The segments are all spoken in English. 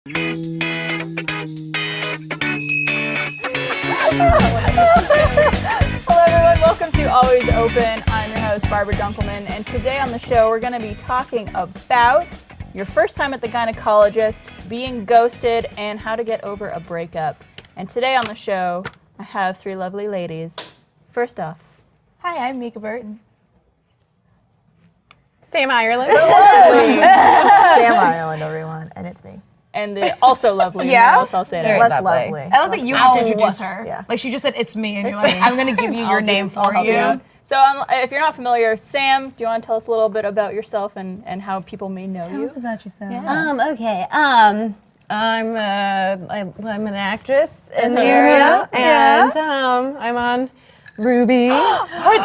Hello everyone, welcome to Always Open. I'm your host, Barbara Dunkelman, and today on the show we're going to be talking about your first time at the gynecologist, being ghosted, and how to get over a breakup. And today on the show, I have three lovely ladies. First off, hi, I'm Mika Burton. Sam Ireland. Sam Ireland, everyone, and it's me. and the also lovely. Yeah? Nurse, I'll say that. Less lovely. I love that you have to introduce her. Yeah. Like she just said, it's me, and you're like, I'm going to give you your name for I'll help you. out. So if you're not familiar, Sam, do you want to tell us a little bit about yourself and how people may know you? Tell us about yourself. Yeah. Okay. I'm an actress in the area, and I'm on Ruby. What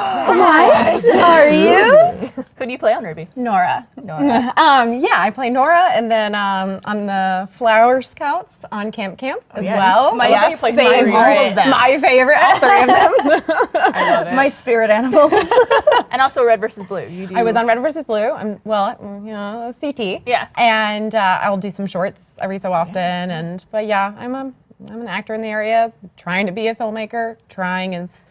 are you? Who do you play on Ruby? Nora. Nora. Yeah, I play Nora, and then on the Flower Scouts on Camp as yes. well. My love that you played favorite. all of them. My favorite, all three of them. I love it. My spirit animals. And also Red versus Blue. You do. I was on Red vs. Blue. I'm CT. Yeah. And I'll do some shorts every so often. But yeah, I'm an actor in the area, trying to be a filmmaker. Trying is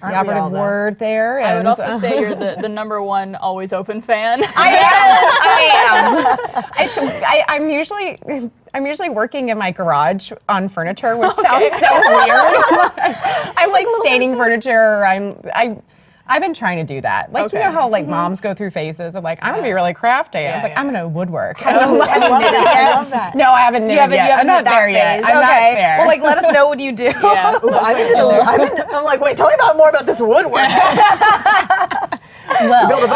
the operative word there. I would and, also say you're the number one Always Open fan. I am. I'm usually working in my garage on furniture, which sounds so weird. I'm like staining furniture. I've been trying to do that. Like, you know how like moms go through phases of like, I'm gonna be really crafty. And it's like, I'm gonna woodwork. I love that. No, I haven't knitted yet. I'm not there yet. I'm not there. Well, like, let us know what you do. Yeah. Ooh, I'm like, wait, tell me more about this woodwork. Well, Build a boat?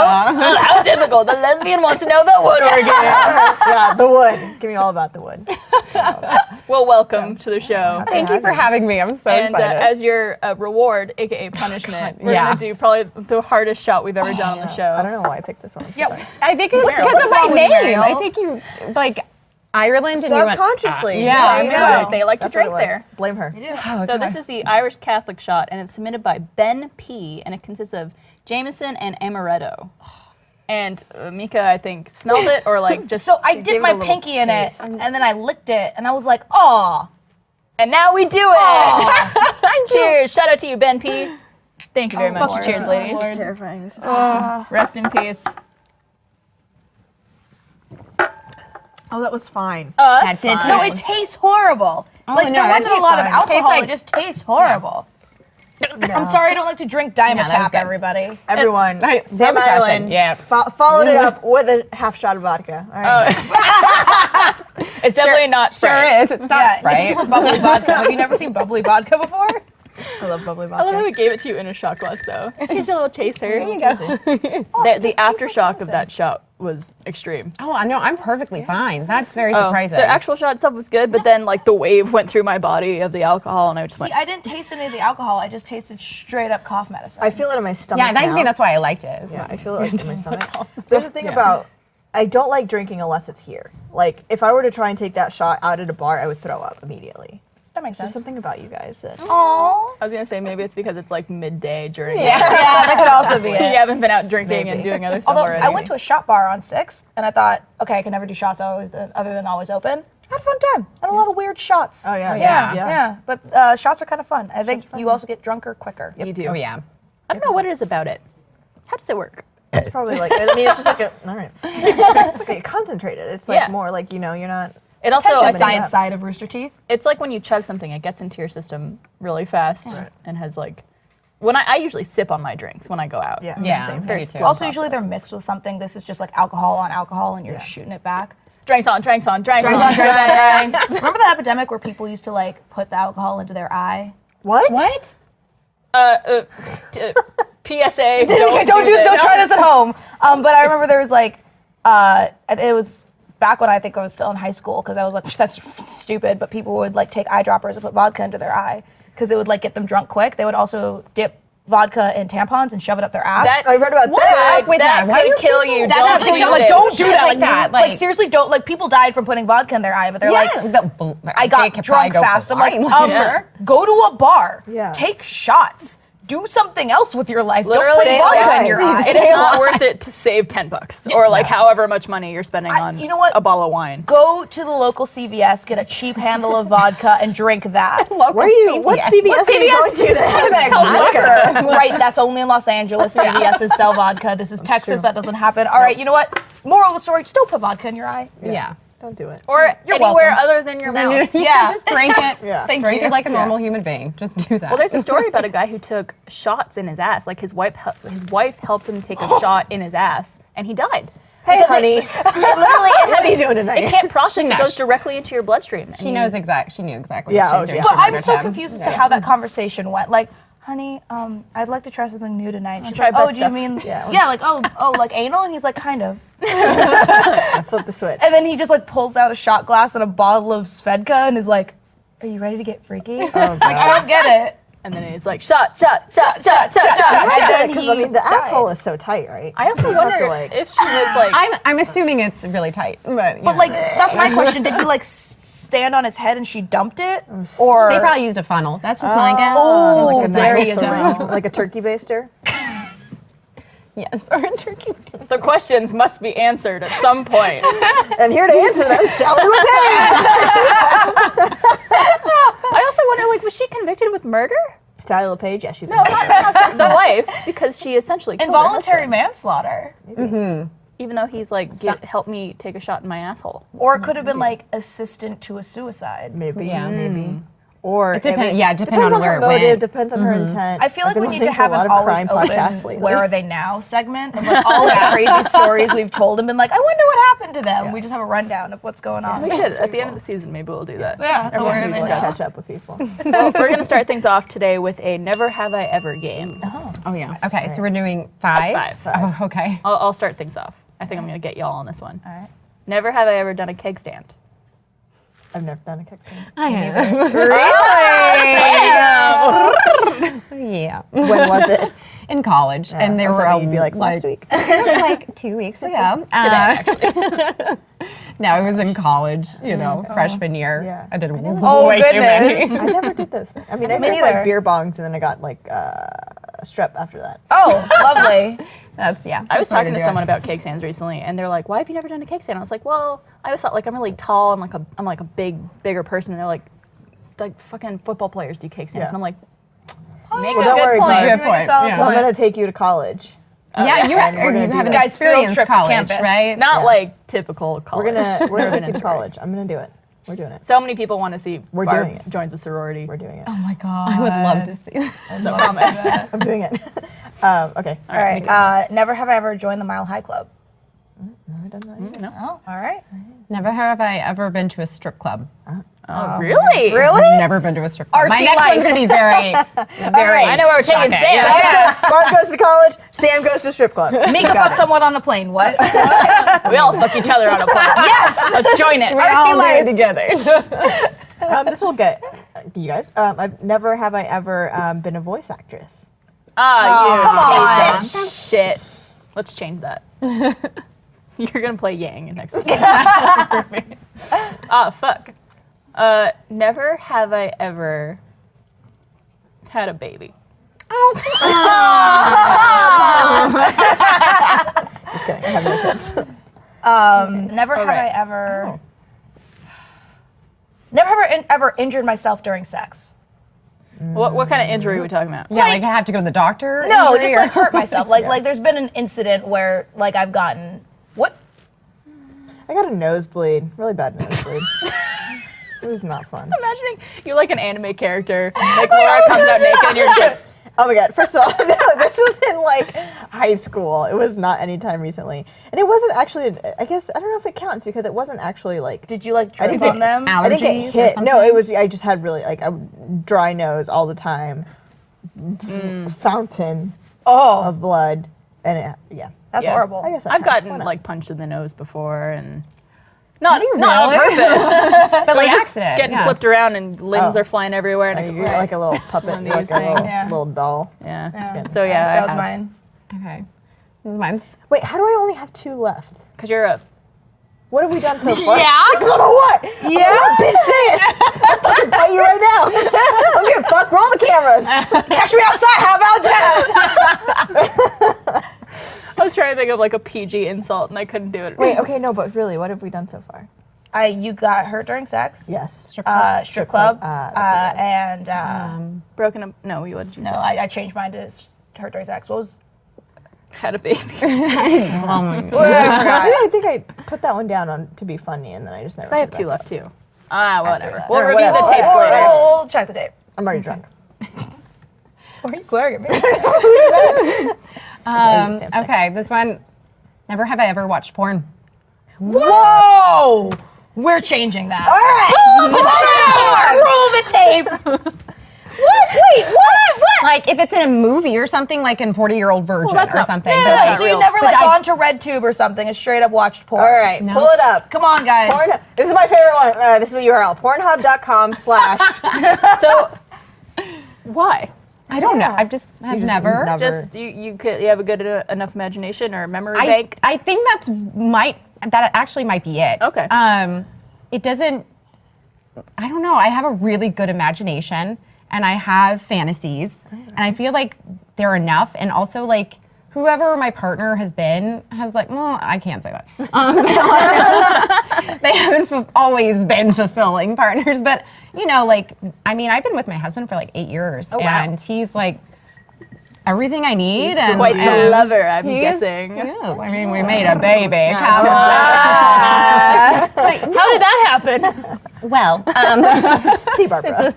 How typical. The lesbian wants to know about woodworking. Yeah, the wood. Give me all about the wood. Well, welcome to the show. thank you for having me. I'm so And excited. as your reward, aka punishment, we're yeah. gonna do probably the hardest shot we've ever done on the show. I don't know why I picked this one. I'm so sorry. I think it's because What's of my wrong with you, name. Mariel? I think you like Ireland and you went Subconsciously. yeah, I I know. know. They like That's to what it drink was. there. Blame her. So this is the Irish Catholic shot, and it's submitted by Ben P, and it consists of Jameson and amaretto. And Mika, I think, smelled it or like just. So I Give dipped it my a little pinky in it, taste. and then I licked it, and I was like, oh. And now we do it. Cheers! Shout out to you, Ben P. Thank you very much. Lord. Cheers, ladies. This is terrifying. This is Rest in peace. Oh, that was fine. Oh, that's That did fine. No, it tastes horrible. Like, no, there that wasn't a tastes lot of fine. alcohol, Tastes like- it just tastes horrible. I'm sorry I don't like to drink that was Dimetap, good. everybody. Everyone, Right, Sam Robitussin, Ireland yeah. followed it up with a half shot of vodka. All right. It's definitely not Sure Sprite. is. It's not Yeah, Sprite. it's super bubbly vodka. Have you never seen bubbly vodka before? I love bubbly I love how vodka. we gave it to you in a shot glass, though. Get your little chaser. There you go. The aftershock of that shot was extreme. Oh, I know. I'm perfectly fine. That's very surprising. The actual shot itself was good, but then like the wave went through my body of the alcohol, and I just See, went. I didn't taste any of the alcohol. I just tasted straight up cough medicine. I feel it in my stomach. yeah, I now. think that's why I liked it. Yeah, I feel it like in my stomach. There's the thing about, I don't like drinking unless it's here. Like, if I were to try and take that shot out at a bar, I would throw up immediately. that makes There's sense. something about you guys that. Aww. I was gonna say maybe it's because it's like midday during. Yeah, that could also be You it. haven't been out drinking and Maybe. doing other stuff Although already. I went to a shot bar on 6th, and I thought, okay, I can never do shots other than always open. I had a fun time. Had a lot of weird shots. Oh, yeah. Yeah. But shots are kind of fun. I think you also get drunker quicker. You do. Oh yeah. I don't know what it is about it. How does it work? It's probably like, I mean, it's just like a, all right. It's like concentrated. It's like Yeah. more like, you're not. It also, Potential I think, science side of Rooster Teeth. it's like when you chug something, it gets into your system really fast and has like. When I usually sip on my drinks when I go out. Yeah. Yeah. Same. Very me slow. too. Also, usually they're mixed with something. This is just like alcohol on alcohol, and you're shooting it back. Drinks on, drinks on, drinks on. Drinks. Remember the epidemic where people used to like put the alcohol into their eye? What? What? PSA. Don't try this at home. But I remember there was like, it was back when I think I was still in high school, because I was like, that's stupid. But people would like take eyedroppers and put vodka into their eye because it would like get them drunk quick. They would also dip vodka in tampons and shove it up their ass. I read about that. with that? Why could do kill you. That Don't could kill do you. Like, this. don't do that like that. Like seriously, don't. Like people died from putting vodka in their eye, but they're like, I got drunk fast. I'm like, go to a bar. Yeah. Take shots. do something else with your life. Literally, Don't put vodka in your eye. it is not worth it to save $10 or like however much money you're spending on you know what? a bottle of wine. Go to the local CVS, get a cheap handle of vodka, and drink that. Local Where are you? What CVS are you going to then? Right, that's only in Los Angeles. CVS's sell vodka. This is Texas. That doesn't happen. All right, you know what? Moral of the story: just don't put vodka in your eye. Yeah. Don't do it. Or You're anywhere welcome. other than your mouth. Yeah. Just drink it. Yeah. Thank Drink you. it like a normal human being. Just do that. Well, there's a story about a guy who took shots in his ass. Like his wife helped him take a shot in his ass, and he died. Hey, Because honey. What are you doing tonight? It can't process. It knows. goes directly into your bloodstream. She knew exactly Yeah, what she was doing. But She I'm murdered so him. confused as to how that conversation went. Like, honey, I'd like to try something new tonight. She's try like, oh, butt do you stuff. mean, Yeah. like, oh, like anal? And he's like, kind of. I flipped the switch. And then he just like pulls out a shot glass and a bottle of Svedka and is like, are you ready to get freaky? Like, I don't get it. And then he's like, shot, shot, shot, shot, shot, shot. And then Because he I mean, the died. asshole is so tight, right? I also You have wonder to, like- if she was like, I'm assuming it's really tight, but you But know. like, that's my question. Did he like stand on his head and she dumped it? Or they probably used a funnel. That's just my guess. Oh, Like a there nice you go. syringe, like a turkey baster. Yes, or a turkey. the questions must be answered at some point. And here to answer them, Sally LePage. I also wonder, like, was she convicted with murder? Sally LePage, yeah, she's No, not the wife, because she essentially killed her involuntary husband, manslaughter. even though he's like, help me take a shot in my asshole. Or it could have been like assistant to a suicide. maybe, Yeah. maybe. Or It depends. I mean, Yeah, depends on where her it motive, went. depends on her intent. I feel like I've been we need to listening have a lot an of always crime podcasts open lately. Where Are They Now segment of like all the crazy stories we've told and been like, I wonder what happened to them. We just have a rundown of what's going on. We should, at the end of the season, maybe we'll do that. Yeah, Everyone Where Are can They discuss. Now? Catch up with people. Well, we're going to start things off today with a Never Have I Ever game. Oh yeah. Okay, so we're doing five. Five. Oh, okay. I'll start things off. I think I'm going to get y'all on this one. All right. Never have I ever done a keg stand. I've never done a kickstand. I am. Yeah. When was it? In college, and I there was were hoping you'd be like last week. It was like 2 weeks ago. No, it was in college. You know, freshman year. Yeah. I did Oh, way too many. I never did this. I mean, I Me did neither. like beer bongs, and then I got like strep after that. Oh, lovely. That's yeah. I was that's the way talking to do it. someone about cake stands recently, and they're like, "Why have you never done a cake stand?" I was like, "Well, I always thought like I'm really tall. I'm like a bigger person." And they're like fucking football players do cake stands, Yeah. and I'm like, "Make Well, a don't good worry, point." babe. Good You're making a point, solid yeah. I'm point. gonna take you to college. Yeah, you And we're gonna do have an that. Guys, field experienced trip to college, campus. right? Not Yeah. like typical college. We're gonna Urban take you to and college. I'm gonna do it. We're doing it. So many people want to see We're Barb doing it. joins a sorority. We're doing it. Oh my God. I would love to see that. So promise. I'm doing it. Okay. All right. Never have I ever joined the Mile High Club. Never done that either. No. Oh, all right. Never have I ever been to a strip club. Oh, really? Really? Never been to a strip club. My Artsy next life. one's gonna be very, very. I know where we're taking shocking. Sam. Barb goes to college. Sam goes to strip club. Make a fuck someone on a plane. What? We all fuck each other on a plane. Yes, let's join it. We all do it together. This will get you guys. I've never have I ever been a voice actress. Come on. Shit. Let's change that. You're gonna play Yang next week. Fuck. Never have I ever had a baby. Just kidding. I have no kids. Never have right. I ever. Never have I ever injured myself during sex. What kind of injury are we talking about? Yeah, like I have to go to the doctor. No, injury just or- like hurt myself. Like there's been an incident where like I've gotten what? I got a nosebleed. Really bad nosebleed. It was not fun. Imagining you like an anime character, like Laura comes out naked and you're just like, Oh my god! First of all, no, this was in like high school. It was not any time recently, and it wasn't actually. I guess I don't know if it counts because it wasn't actually like. Did you like I drip didn't on them? I didn't Allergies get or hit. No, something? it was. I just had really like a dry nose all the time, fountain Oh, of blood, and it, yeah. that's Yeah. horrible. I guess that I've counts. gotten Why not? like punched in the nose before and not on really? purpose. but like Just accident. getting yeah. flipped around and limbs Oh. are flying everywhere and I You're go, like a little puppet, One of like these a little, things. Yeah. little doll. yeah. kidding. So yeah, That was mine. Okay. Mine's Wait, how do I only have 2 left? because you're a What have we done so far? Yeah? Because I'm a what? Yeah. What, bitch, say it. I'll fucking fight you right now. I'm here, fuck. Roll the cameras. Catch me outside. How about think of like a PG insult, and I couldn't do it. Wait, okay, no, but really, what have we done so far? You got hurt during sex. Yes. Strip club. Strip club. That's what it And Broken up. No, what did you no, say? I changed mine to hurt during sex. What was? Had a baby. Oh my God. I think I put that one down on to be funny, and then I just never. I have did 2 that. left too. Whatever. that. We'll Or review whatever. the tapes later. We'll check the tape. I'm already drunk. Why are you glaring at me? Okay, this one. Never have I ever watched porn. Whoa! We're changing that. All right. Roll the tape. What? Wait, what? Like if it's in a movie or something, like in 40-Year-Old Virgin that's or not- something. No, but no, like- so you real. never But like I- gone to RedTube or something and straight up watched porn. All right, No. pull it up. Come on, guys. This is my favorite one. This is the URL: pornhub.com/ So, why? I don't know. I've never. Just you have a good enough imagination or memory bank. I think that actually might be it. Okay. It doesn't. I don't know. I have a really good imagination, and I have fantasies, and I feel like they're enough. And also, like whoever my partner has like, well, I can't say that. They haven't always been fulfilling partners, but you know, like I mean, I've been with my husband for like 8 years, Oh, wow. and he's like everything I need. He's and quite the and lover, I'm he is- guessing. Yeah, I mean, we made a baby. Come on. How did that happen? Well, See, Barbara.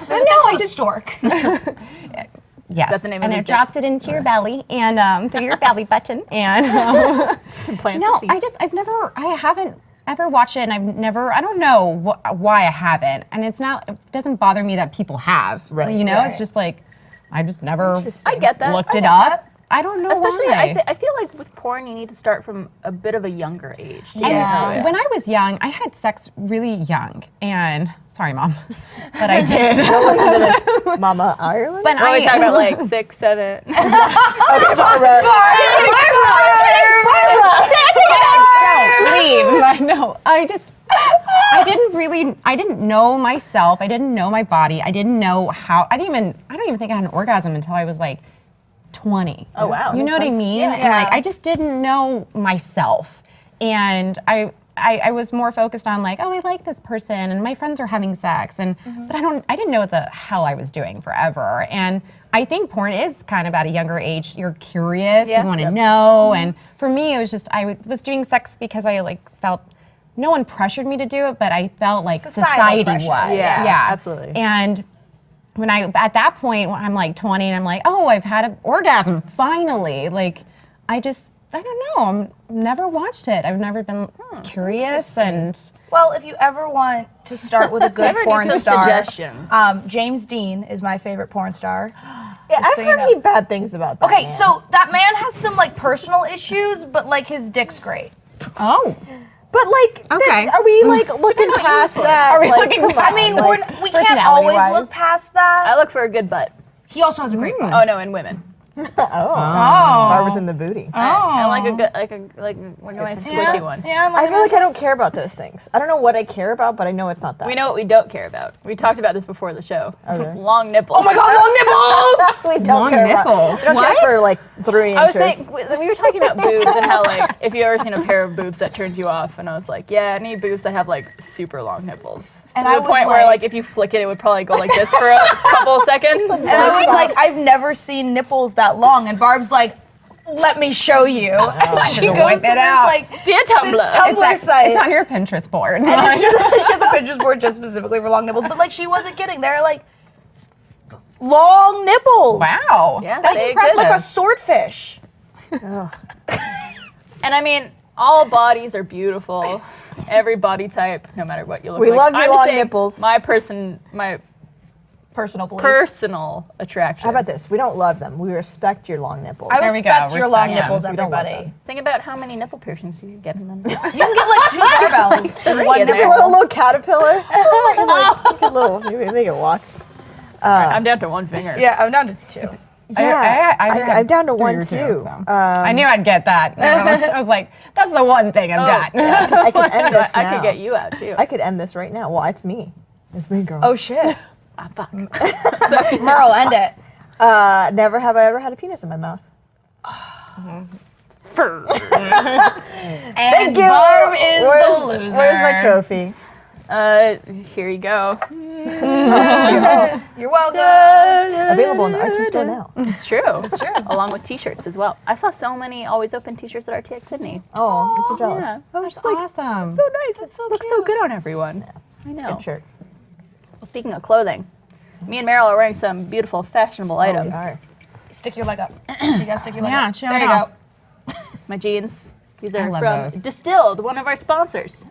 No, I just stork. yes. that the name of and his it drops it into your belly and through your belly button. And Plants no, the seed. I haven't ever watched it, and I don't know why I haven't. And it doesn't bother me that people have. Right. You know, Right. it's just like I just never Interesting. I get that. looked I it get up. that. I don't know Especially, why. I feel like with porn, you need to start from a bit of a younger age to And get into it. when I was young, I had sex really young, and sorry, Mom, but I did. Don't listen to this, Mama Ireland. But We're always talking about like 6, 7. Barbara. Don't leave. No, I didn't know myself. I didn't know my body. I didn't know how. I don't even think I had an orgasm until I was like 20. Oh, wow. You know what I mean? Yeah. And like I just didn't know myself, and I was more focused on like, oh, I like this person, and my friends are having sex, and but I didn't know what the hell I was doing forever. And I think porn is kind of at a younger age. You're curious, Yeah. you want to know, and for me, it was just I was doing sex because I like felt. No one pressured me to do it, but I felt like Societal society pressure. was. Yeah, absolutely. And when at that point, when I'm like 20 and I'm like, oh, I've had an orgasm finally. Like, I don't know. I've never watched it. I've never been curious and. Well, if you ever want to start with a good Ever need porn some star, suggestions? James Dean is my favorite porn star. Yeah, Just I've so you heard know. bad things about that. Okay, man. so that man has some like personal issues, but like his dick's great. Oh. But like, Okay. are we like looking past that? Are we Like, looking come past- I mean, like, we can't always personality-wise. look past that. I look for a good butt. He also has a great butt. Oh no, in women. Barbara's in the booty. I like a good, like a nice squishy one. Yeah, I feel like I don't care about those things. I don't know what I care about, but I know it's not that. We know what we don't care about. We talked about this before the show. really? Long nipples. Oh my God, long nipples! we don't Long care about- nipples. we don't What? care for like 3 I was inches. saying we were talking about boobs and how like if you ever seen a pair of boobs that turns you off, and I was like, yeah, I need boobs that have like super long nipples. And to I the was point where like- like if you flick it, it would probably go like this for a couple of seconds. And I was like, I've never seen nipples that long. And Barb's like, let me show you. And she just goes whip to it this out. like Be a Tumblr. this Tumblr site. It's on your Pinterest board. And it's just, she has a Pinterest board just specifically for long nipples. But like she wasn't kidding. They're like long nipples. Wow. Yeah, That's they impressive. Like a swordfish. And I mean, all bodies are beautiful. Every body type, no matter what you look We like. love your I'm just long saying nipples. My Personal beliefs. personal attraction. How about this? We don't love them. We respect your long nipples. I There we go. respect your long Respect nipples, them. We don't love everybody. them. Think about how many nipple piercings you could get in them. You can get like 2 barbells in one in there. nipple. a little caterpillar. Like a little, you make it walk. I'm down to one finger. Yeah, I'm down to 2. I'm down to 1 3 or 2, too. so. I knew I'd get that. I was like, that's the one thing I've got. I could end this I now. could get you out too. I could end this right now. Well, it's me. It's me, girl. Oh shit. Fuck. Merle, end it. Never have I ever had a penis in my mouth. And Barb is the loser. Where's my trophy? Here you go. You're welcome. Available in the RT store now. It's true. It's true. Along with T-shirts as well. I saw so many Always Open T-shirts at RTX Sydney. Oh, I'm so jealous. Yeah, I was That's just like, awesome. so nice. It looks so good on everyone. I know. Good shirt. Well, speaking of clothing, me and Meryl are wearing some beautiful fashionable items. Stick your leg up. You guys stick your leg Yeah, up. show There it you off. go. My jeans. These I are love from those. Distilled, one of our sponsors.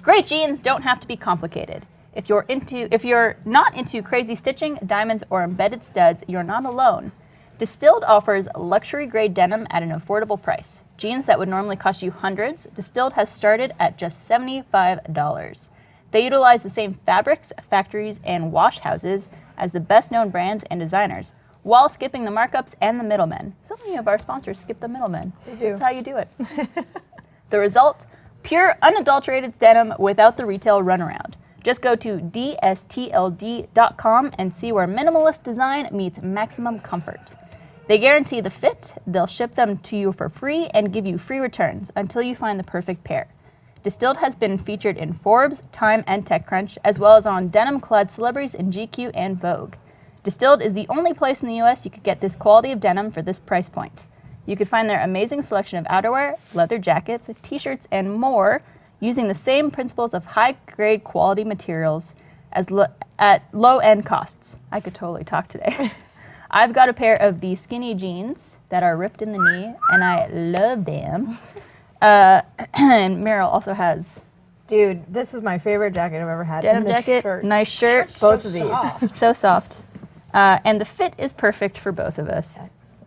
Great jeans don't have to be complicated. If you're not into crazy stitching, diamonds, or embedded studs, you're not alone. Distilled offers luxury grade denim at an affordable price. Jeans that would normally cost you hundreds, Distilled has started at just $75. They utilize the same fabrics, factories, and wash houses as the best known brands and designers, while skipping the markups and the middlemen. So many of our sponsors skip the middlemen. That's how you do it. The result? Pure, unadulterated denim without the retail runaround. Just go to dstld.com and see where minimalist design meets maximum comfort. They guarantee the fit, they'll ship them to you for free, and give you free returns until you find the perfect pair. Distilled has been featured in Forbes, Time, and TechCrunch, as well as on denim-clad celebrities in GQ and Vogue. Distilled is the only place in the US you could get this quality of denim for this price point. You could find their amazing selection of outerwear, leather jackets, t-shirts, and more using the same principles of high-grade quality materials at low-end costs. I could totally talk today. I've got a pair of the skinny jeans that are ripped in the knee, and I love them. And Meryl also has Dude, this is my favorite jacket I've ever had. denim And the jacket, shirt. nice shirt, Both of these. so soft. And the fit is perfect for both of us.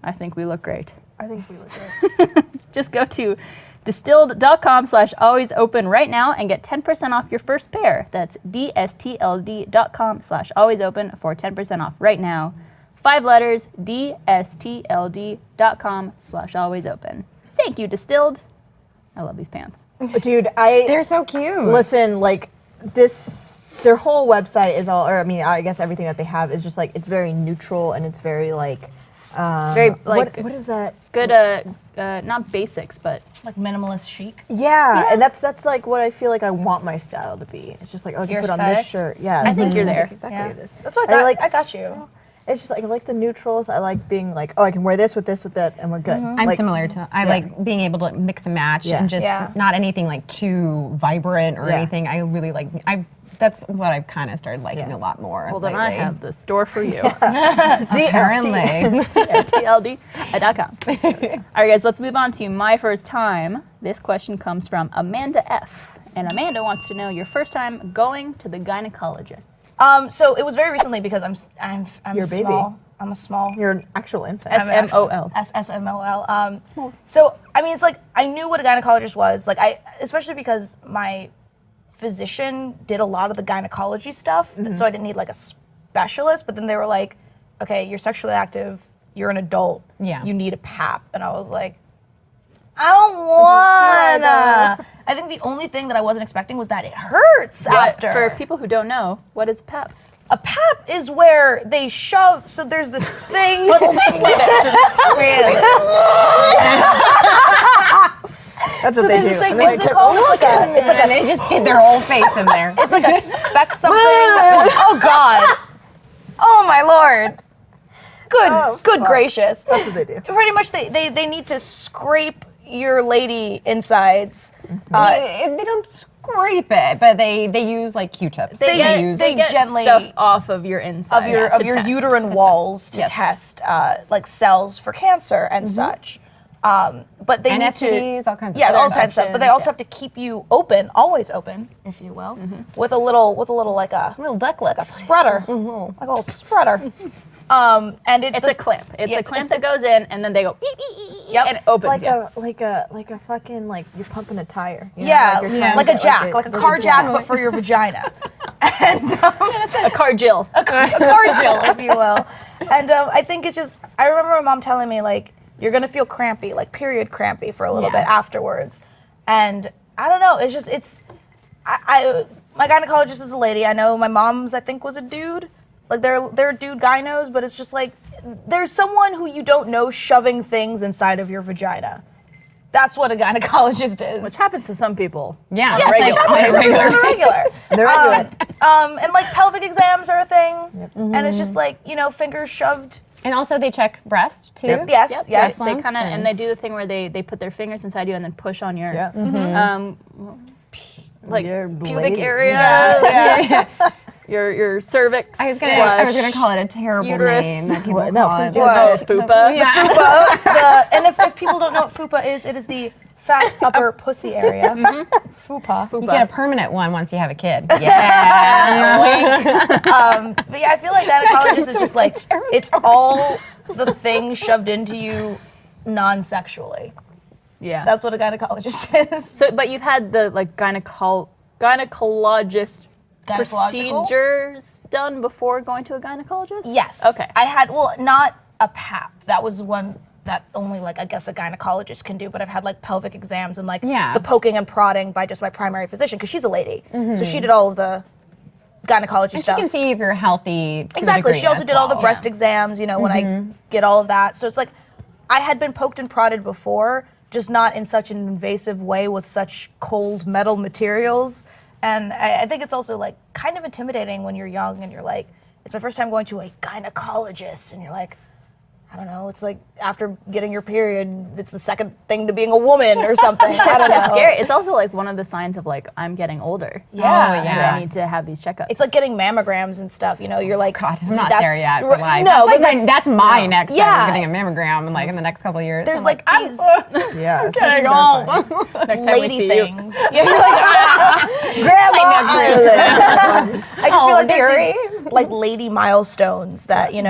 I think we look great. I think we look great. Just go to distilled.com/alwaysopen right now and get 10% off your first pair. That's dstld.com/alwaysopen for 10% off right now. 5 letters, dstld.com/alwaysopen. Thank you, Distilled. I love these pants. Dude, They're so cute. listen, like this, their whole website is all, or I mean, I guess everything that they have is just like, it's very neutral and it's very like, Very like what is that? good, not basics, but Like minimalist chic. Yeah, and that's like what I feel like I want my style to be. It's just like, oh, I can Your put on aesthetic? this shirt. Yeah, I think you're there. Exactly Yeah. what it is. That's what I I got. like. I got you. It's just like I like the neutrals. I like being like, oh, I can wear this with that, and we're good. I'm Like, similar to. I like being able to mix and match Yeah. and just Yeah. not anything like too vibrant or Yeah. anything. I really like. That's what I've kind of started liking a lot more. well, then lately. I have the store for you. Apparently. stld.com. All right, guys, let's move on to my first time. This question comes from Amanda F. And Amanda wants to know your first time going to the gynecologist. So it was very recently because I'm You're a baby. small. I'm a small. You're an actual infant. SMOL. SMOL. So I mean, it's like I knew what a gynecologist was. Like especially because my physician did a lot of the gynecology stuff, and so I didn't need like a specialist. But then they were like, okay, you're sexually active. You're an adult. Yeah. You need a PAP, and I was like, I don't wanna. I think the only thing that I wasn't expecting was that it hurts after. For people who don't know, what is PEP? A PAP is where they shove. So there's this thing. That's So what they there's do. this thing. And then What's they it called? It's like a They just get their whole face in there. It's like a speck something. Oh God. Oh my Lord. Good gracious. That's what they do. Pretty much they need to scrape your lady insides. They don't scrape it, but they use like Q-tips. They get gently- stuff off of your inside. of your uterine walls to Yes. test like cells for cancer and such. But they And need STDs, to all kinds of yeah, other all kinds of stuff. But they also infections, have to keep you open, always open, if you will, with a little like a little ducklets. spreader, like a little spreader. And It's a clamp. It's a clamp that goes in, and then they go, Yep. and it opens. Like a fucking like you're pumping a tire. You know? Yeah, you're trying like to a get, jack, like a car jack, but for your vagina. And a cargil. a cargil, if you will. And I think it's just, I remember my mom telling me, like, you're going to feel crampy, like period crampy for a little Yeah. bit afterwards. And I don't know, it's just, my gynecologist is a lady. I know my mom's, I think, was a dude. Like, they're dude gynos, but it's just like, there's someone who you don't know shoving things inside of your vagina. That's what a gynecologist is. Which happens to some people. Yeah. Yes, which happens to people on the regular. They're into it. And like pelvic exams are a thing, and it's just like fingers shoved. And also they check breast too. Yes, yes. breast They lumps kind of and they do the thing where they put their fingers inside you and then push on your like Your pubic blade. area, Yeah. your cervix. I was gonna call it a terrible uterus. name that people What? No, call please it. do. Oh, fupa. Fupa. And if people don't know what fupa is, it is the fat upper pussy area. Fupa. You get a permanent one once you have a kid. Yeah. But yeah, I feel like gynecologist is just like it's all the things shoved into you non-sexually. Yeah. That's what a gynecologist is. So, but you've had the like gynecologist Gynecological? procedures done before going to a gynecologist? Yes. Okay. I had, not a PAP. That was one that only like I guess a gynecologist can do, but I've had like pelvic exams and like the poking and prodding by just my primary physician because she's a lady. So she did all of the gynecology And stuff. she can see if you're healthy. To Exactly. A degree She also as did all the well. breast exams, when I get all of that. So it's like I had been poked and prodded before, just not in such an invasive way with such cold metal materials. And I think it's also like kind of intimidating when you're young and you're like, it's my first time going to a gynecologist, and you're like, I don't know, it's like after getting your period, it's the second thing to being a woman or something. I don't know. It's scary. It's also like one of the signs of like I'm getting older. Yeah. And yeah. I need to have these checkups. It's like getting mammograms and stuff, you're like, God, I'm not that's there yet. r- But like, no, that's, but like that's my next step. Yeah. Getting a mammogram, like in the next couple of years. there's I'm like these Yeah. it's getting so old. fun. next time we lady see things. Yeah, you're like, Grandma Ireland. I just feel like there's these, like lady milestones that you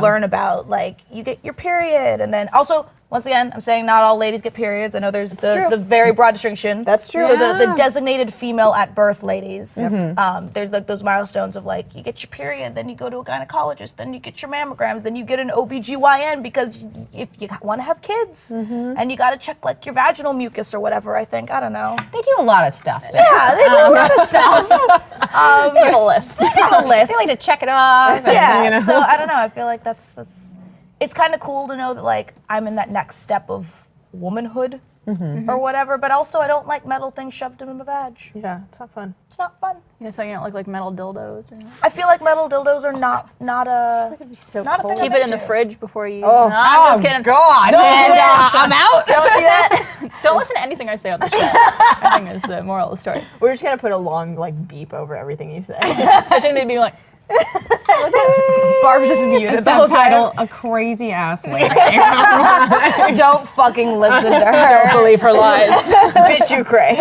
learn about. Like you get your period, and then also once again, I'm saying not all ladies get periods. I know there's the very broad distinction. That's true. So the designated female at birth ladies, there's like those milestones of like you get your period, then you go to a gynecologist, then you get your mammograms, then you get an OBGYN because if you want to have kids, and you got to check like your vaginal mucus or whatever. I think I don't know. They do a lot of stuff. There. Yeah, they do a lot of stuff. you have a list. They have a list. They like to check it off. Yeah. And, So I don't know. I feel like that's it's kind of cool to know that like I'm in that next step of womanhood or whatever. But also I don't like metal things shoved in my vag. Yeah, it's not fun. It's not fun. So you don't like metal dildos or I feel like metal dildos are not a so not a cold. thing Keep I'm it in the into. fridge before you. Oh. No, I'm just kidding. God. And I'm out. Don't do that. Don't listen to anything I say on the show. I think is the moral of the story. We're just gonna put a long beep over everything you say. I shouldn't be like, Barb's just muted the whole Subtitle: time. A crazy ass lady. Don't fucking listen to her. don't believe her lies. Bitch, you cray.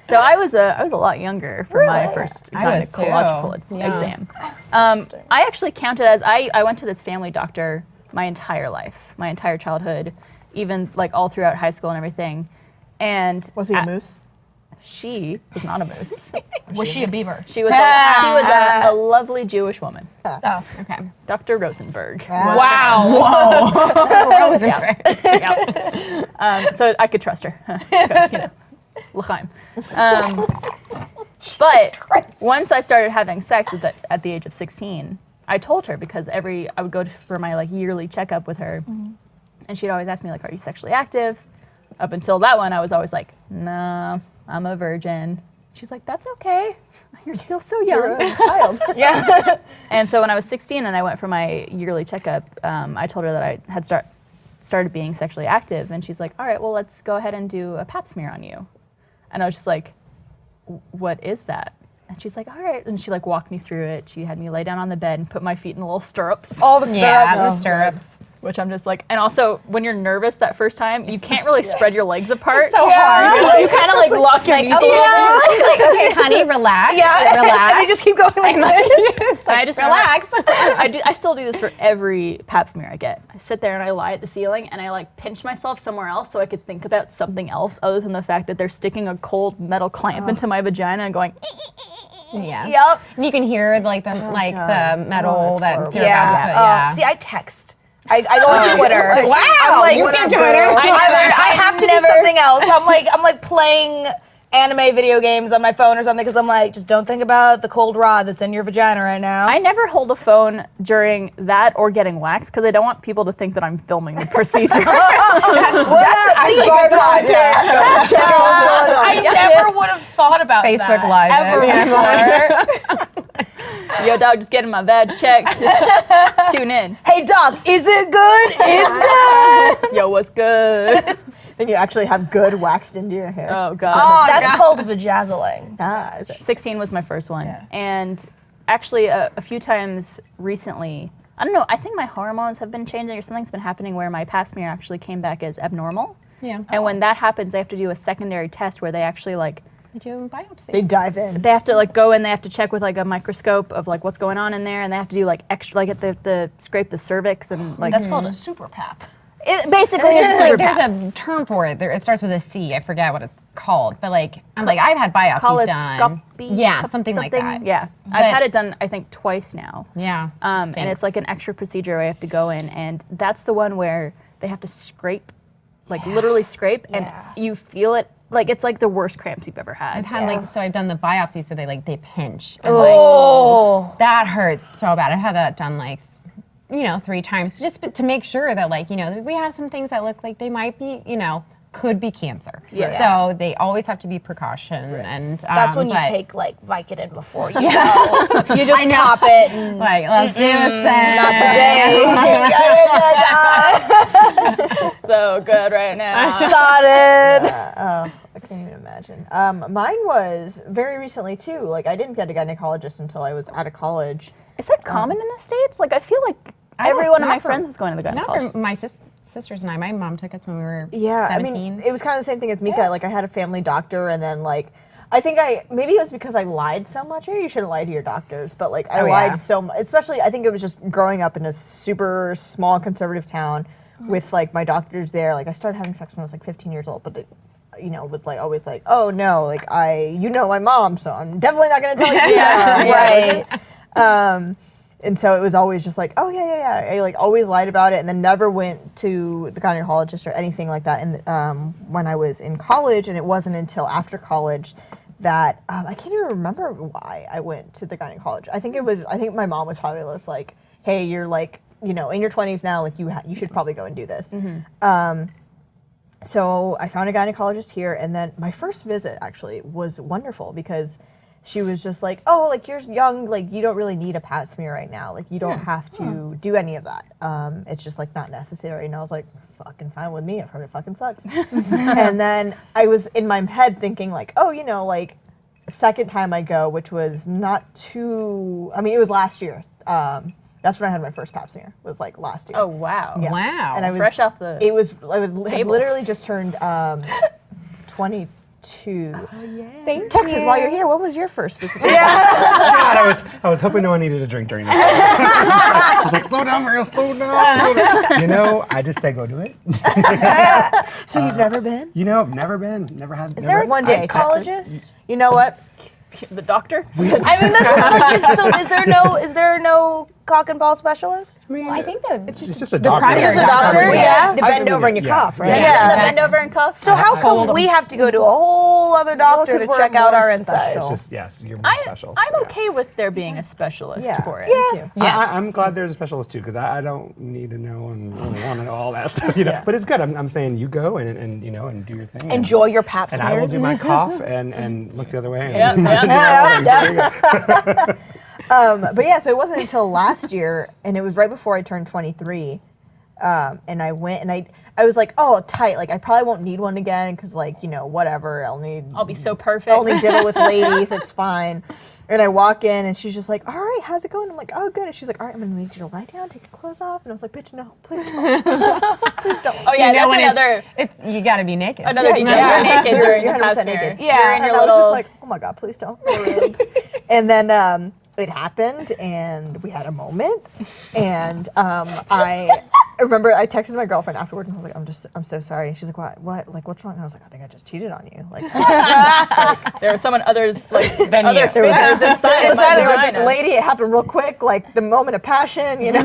So I was a lot younger for my first I was too. gynecological Yeah. exam. I actually counted as I went to this family doctor my entire life, my entire childhood, even like all throughout high school and everything. And Was he a moose? She was not a moose. Was she a beaver? She was a lovely Jewish woman, Oh. Okay. Dr. Rosenberg. Wow. Whoa. Rosenberg. Yeah. So I could trust her because l'chaim. But once I started having sex at the age of 16, I told her because I would go for my like yearly checkup with her, and she'd always ask me like, "Are you sexually active?" Up until that one, I was always like, "No, I'm a virgin." She's like, "That's okay. You're still so young." You're a child. Yeah. And so when I was 16 and I went for my yearly checkup, I told her that I had started being sexually active, and she's like, "All right, well, let's go ahead and do a pap smear on you." And I was just like, "What is that?" And she's like, "All right." And she like walked me through it. She had me lay down on the bed and put my feet in the little stirrups. All the stirrups. Yeah, the stirrups. Which I'm just like, and also when you're nervous that first time, you can't really spread your legs apart. So hard. You kind of like lock your knees a little bit. She's like, okay, honey, relax. Yeah. Relax. And they just keep going like this. And I just Relax. I still do this for every pap smear I get. I sit there and I lie at the ceiling and I like pinch myself somewhere else so I could think about something else other than the fact that they're sticking a cold metal clamp into my vagina and going. Yeah. Yep. And you can hear like the the metal that's that horrible. they're about to put. Yeah. See, I text. I go on Twitter. Wow, I'm like, you did Twitter. I have to do something else. I'm like playing anime video games on my phone or something because I'm like, just don't think about the cold rod that's in your vagina right now. I never hold a phone during that or getting waxed because I don't want people to think that I'm filming the procedure. Check out what's going on. I never would have thought about Facebook that Live ever before. Yo, dog, just getting my vag checked. Tune in. Hey, doc, is it good? It's good. Yo, what's good? Then you actually have good waxed into your hair. Oh, God. That's called vajazzling. Ah, is it? 16 was my first one. Yeah. And actually, a few times recently, I don't know, I think my hormones have been changing or something's been happening where my pap smear actually came back as abnormal. Yeah. And when that happens, they have to do a secondary test where they actually You do a biopsy. They dive in. they have to go in, they have to check with a microscope of what's going on in there, and they have to do extra, the scrape the cervix and That's called a super pap. it basically is There's, super there's pap. a term for it. It starts with a C. I forget what it's called. But I've had biopsies done. Coloscopy? Yeah, something like that. Yeah. But- I've had it done, I think, twice now. Yeah. And stinks. it's an extra procedure I have to go in, and that's the one where they have to scrape, literally scrape, and you feel it. It's the worst cramps you've ever had. I've had so I've done the biopsy, so they pinch. And Oh. that hurts so bad. I've had that done 3 times just to make sure that we have some things that look like they might be could be cancer. Yeah. So they always have to be precaution and That's when you but, take Vicodin before you go. You just pop it and let's do this then. not today. Get in there, guys. So good right now. Solid. I can't even imagine. Mine was very recently too. I didn't get a gynecologist until I was out of college. Is that common in the States? I feel like I don't- every one of not my for- friends is going to the Not gynecologist. for my sisters and I. My mom took us when we were Yeah, 17. I mean, it was kind of the same thing as Mika. I had a family doctor, and then I think maybe it was because I lied so much. Maybe you shouldn't lie to your doctors, but I lied so much. Especially, I think it was just growing up in a super small conservative town with my doctors there. I started having sex when I was 15 years old, but it, was always oh no, my mom, so I'm definitely not going to tell you that. Right. And so it was always just oh yeah. I always lied about it, and then never went to the gynecologist or anything like that. And when I was in college, and it wasn't until after college that I can't even remember why I went to the gynecologist. I think my mom was probably just hey, you're in your 20s now, you should probably go and do this. So I found a gynecologist here, and then my first visit actually was wonderful because she was just you're young, you don't really need a pap smear right now. You don't have to do any of that. It's just not necessary. And I was fucking fine with me. I've heard it fucking sucks. And then I was in my head thinking second time I go, which was not too, it was last year. That's when I had my first pap smear, was last year. Oh, wow. Yeah. Wow. And I was Fresh off the I had literally just turned 22. Texas, while you're here, when was your first visit? God, I was hoping no one needed a drink during this. I was slow down, Mario, slow down. I just say go do it. So you've never been? I've never been, never had. Is there One day, gynecologist? You know what? The doctor? I mean, that's so is there no cock and ball specialist? I think that It's just a doctor. primary It's just a doctor, yeah. The bend over and you cough, right? Yeah. The bend over and cuff? So how come we have to go to a whole other doctor to 'cause we're check out more our special. insides? It's just, yes, you're more special. I'm okay with there being a specialist Yeah. for it. Me too. I'm glad there's a specialist too, because I don't need to know and really want to know all that stuff, But it's good. I'm saying you go and do your thing. Enjoy your pap And I will smears. do my cough and look the other way. Yeah, And, yeah. But yeah, so it wasn't until last year, and it was right before I turned 23, and I went and I was oh, tight. I probably won't need one again because whatever. I'll be so perfect. only did it with ladies. It's fine. And I walk in, and she's just all right, how's it going? I'm oh, good. And she's all right, I'm gonna need you to lie down, take your clothes off. And I was bitch, no, please don't, please don't. Oh yeah, that's when another you got to be naked. detail. You're naked during You're the pap 100% smear. naked. Yeah, You're in And your I little. was just oh my god, please don't. And then it happened, and we had a moment, and I remember I texted my girlfriend afterward and I was like, I'm so sorry. And she's like, what? Like, what's wrong? And I was like, I think I just cheated on you. Like, There was someone other physicists Than you. inside there of my was this vagina. lady. It happened real quick, like the moment of passion, you know.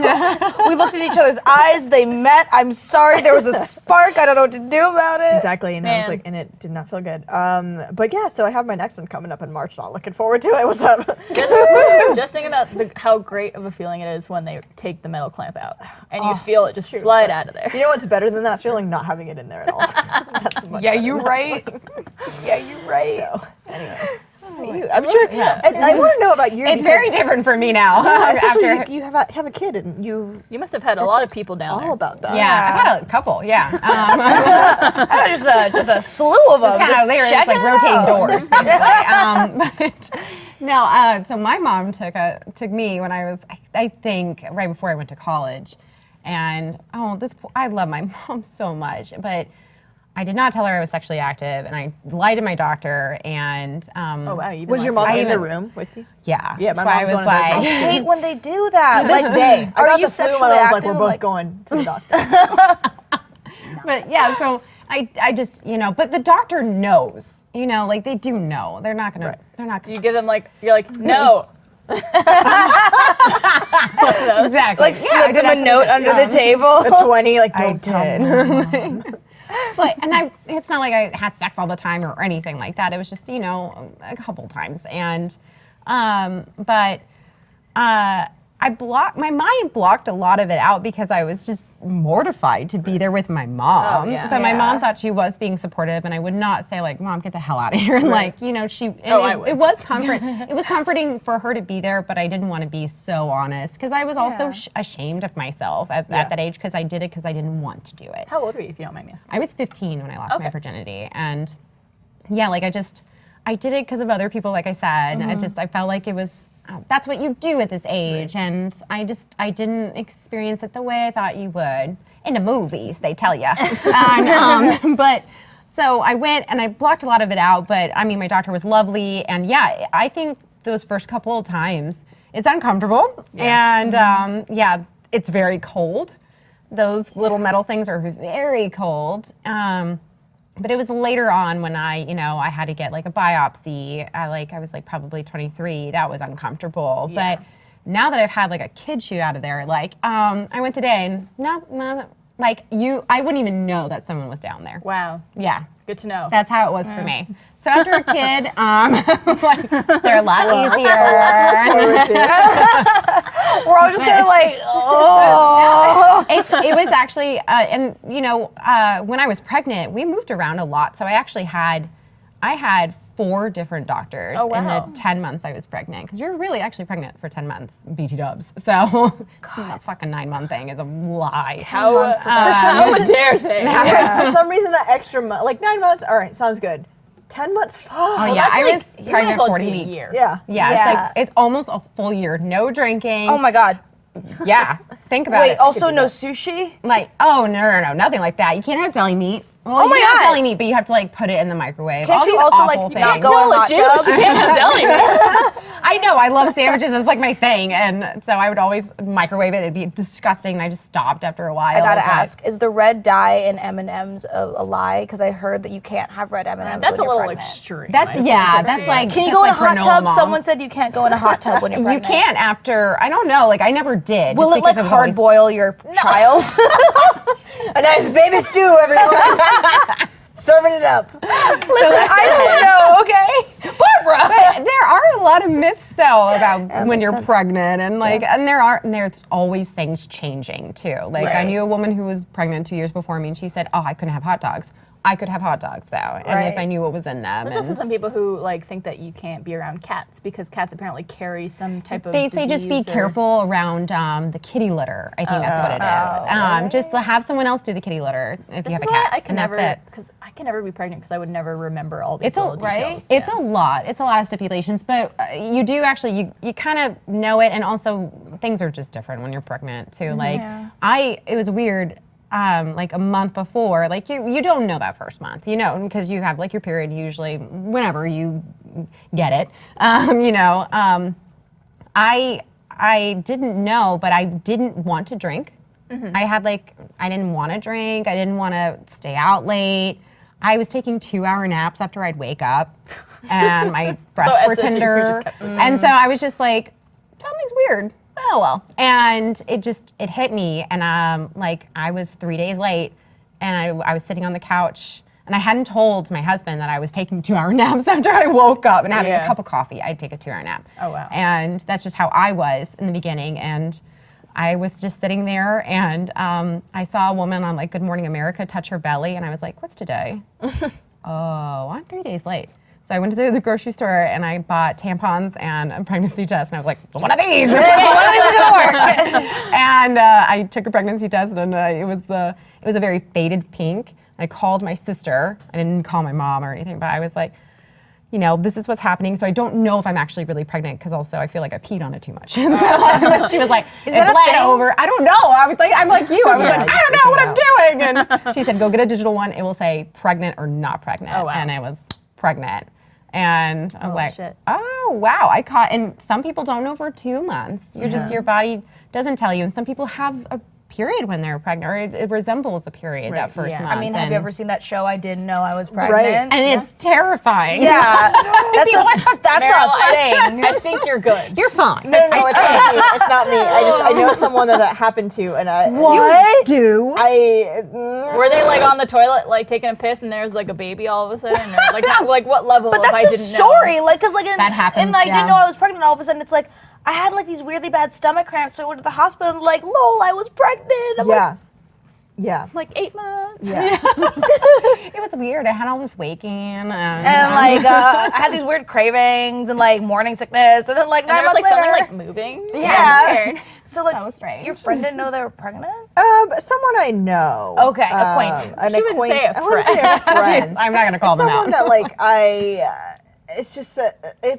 We looked at each other's eyes. They met. I'm sorry. There was a spark. I don't know what to do about it. Exactly, and I was Man. like, and it did not feel good. But yeah, so I have my next one coming up in March. Not looking forward to it. What's up? Just think about how great of a feeling it is when they take the metal clamp out and you feel it just true, slide but out of there. You know what's better than that feeling? Not having it in there at all. That's much Yeah, better. you right. Yeah, you right. So anyway, I'm sure. I want to know about you. It's very different for me now. Especially after, you have a kid and you You must have had a lot of people down there. all about that. yeah, I've had a couple. Yeah, Just a slew of them. kind Just of there. It's checking like it rotating out. doors, basically. But no, so my mom took me when I was, I think, right before I went to college, and I love my mom so much, but I did not tell her I was sexually active, and I lied to my doctor, and Oh wow, you Was your mom I in the even- room with you? yeah, Yeah, my that's why I mom's was one of those like, moms. I hate when they do that. To this day, I are got you the flu. sexually My mom was like, active? we're both Like, going to the doctor. but yeah, so I just, but the doctor knows, like they do know. They're not gonna, Right. they're not Do gonna. you give them you're like, no. Exactly. like slip them a note under the table. A 20, like, I don't tell me. did. It's not like I had sex all the time or anything like that. It was just, a couple times. And, my mind blocked a lot of it out because I was just mortified to be there with my mom. Oh, yeah. But my Yeah. mom thought she was being supportive, and I would not say like, "Mom, get the hell out of here." And I would. it was it was comforting for her to be there, but I didn't want to be so honest because I was also ashamed of myself at that age because I did it because I didn't want to do it. How old were you, if you don't mind me asking? I was 15 when I lost my Okay. virginity, and yeah, like I did it because of other people. Like I said, I felt like it was. That's what you do at this age, and I didn't experience it the way I thought you would. In the movies, they tell you. But so I went and I blocked a lot of it out. But I mean, my doctor was lovely, and yeah, I think those first couple of times it's uncomfortable, and it's very cold. Those little metal things are very cold. But it was later on when I had to get like a biopsy. I was like probably 23. That was uncomfortable. Yeah. But now that I've had like a kid shoot out of there, I went today and no, I wouldn't even know that someone was down there. Wow. Yeah. Good to know. That's how it was for me. So after a kid, they're a lot easier. We're all just kind of like, oh. It was actually, when I was pregnant, we moved around a lot. So I actually had 4 different doctors in wow. the 10 months I was pregnant. Because you're really actually pregnant for 10 months, BT dubs. So that fucking 9-month thing is a lie. How dare they? For some reason, that extra month, like 9 months, all right, sounds good. 10 months, fuck. Oh yeah, that's I like- was you might as pregnant well just 40 be a weeks. year. Yeah. Yeah, Yeah. it's almost a full year. No drinking. Oh my God. Yeah, think about Wait, it. also no sushi? No, nothing like that. You can't have deli meat. Well, Oh my you can have God. deli meat, but you have to like put it in the microwave. Can't All you these also, awful like, things. not go in hot Jewish, tub? you can't have deli meat. I know. I love sandwiches. It's like my thing, and so I would always microwave it. It'd be disgusting, and I just stopped after a while. I gotta but- ask, is the red dye in M&Ms a lie? Because I heard that you can't have red M&Ms That's a when you're little pregnant. extreme. That's I'd yeah. say. That's like. Can you that's go in a like hot tub? granola mom. Someone said you can't go in a hot tub when you're You pregnant. can't after. I don't know. Like I never did. Will just it like because was hard always- boil your child? A nice baby stew, everyone. Serving it up. Listen, I don't know, okay? Barbara! But there are a lot of myths though about when makes you're sense. pregnant and and there's always things changing too. Like I Right. knew a woman who was pregnant 2 years before me and she said, "Oh, I couldn't have hot dogs." I could have hot dogs though, and if Right. I knew what was in them. There's also and some people who think that you can't be around cats because cats apparently carry some type of they say just be disease or- careful around the kitty litter. I think that's what it is. Just to have someone else do the kitty litter if This you have is a why cat, I can and never, that's it. because I can never be pregnant because I would never remember all these It's a- little details. It's a lot. It's a lot of stipulations, but you do actually you kind of know it, and also things are just different when you're pregnant too. Like it was weird. Like a month before, like you don't know that first month, because you have like your period usually whenever you get it. I didn't know, but I didn't want to drink. I had I didn't want to drink. I didn't want to stay out late. I was taking 2-hour naps after I'd wake up, and my breasts were SSU, you tender. just kept sleeping. And so I was just like, something's weird. Oh well. And it hit me, and I was 3 days late, and I was sitting on the couch, and I hadn't told my husband that I was taking 2-hour naps after I woke up and having a cup of coffee. I'd take a 2-hour nap. Oh, wow. And that's just how I was in the beginning, and I was just sitting there, and I saw a woman on Good Morning America touch her belly, and I was like, what's today? Oh, I'm 3 days late. So I went to the grocery store, and I bought tampons and a pregnancy test, and I was like, one of these! One of these is gonna work! And I took a pregnancy test, and it was a very faded pink. I called my sister. I didn't call my mom or anything, but I was like, this is what's happening. So I don't know if I'm actually really pregnant, because also I feel like I peed on it too much. And so she was like, Is that a bled thing? over. I don't know. I'm like you. I was like, I don't know what I'm doing. And she said, go get a digital one. It will say pregnant or not pregnant. Oh, wow. And it was pregnant. And I was like, shit. oh, wow. And some people don't know for 2 months. Your body doesn't tell you. And some people have a period when they're pregnant, or it resembles a period that first yeah. month. I mean, have you ever seen that show, I Didn't Know I Was Right. Pregnant? And it's terrifying. Yeah, that's Meryl, a thing. I think you're good. You're fine. No, it's not me. It's not me. I know someone that happened to, and What? do. Were they on the toilet taking a piss, and there's a baby all of a sudden? Or, what level But of I that's the didn't story. know? Because That happens, and I yeah. didn't know I was pregnant. All of a sudden, it's I had these weirdly bad stomach cramps, so I went to the hospital and lol, I was pregnant. I'm like, Yeah. 8 months. Yeah. It was weird. I had all this waking. and I had these weird cravings and morning sickness, and then 9 And there months was later, something moving. yeah. Weird. So So strange. your friend didn't know they were pregnant? Someone I know. Okay, acquaintance. An She wouldn't say a I wouldn't say a friend. I'm not going to call them Someone out. that it's just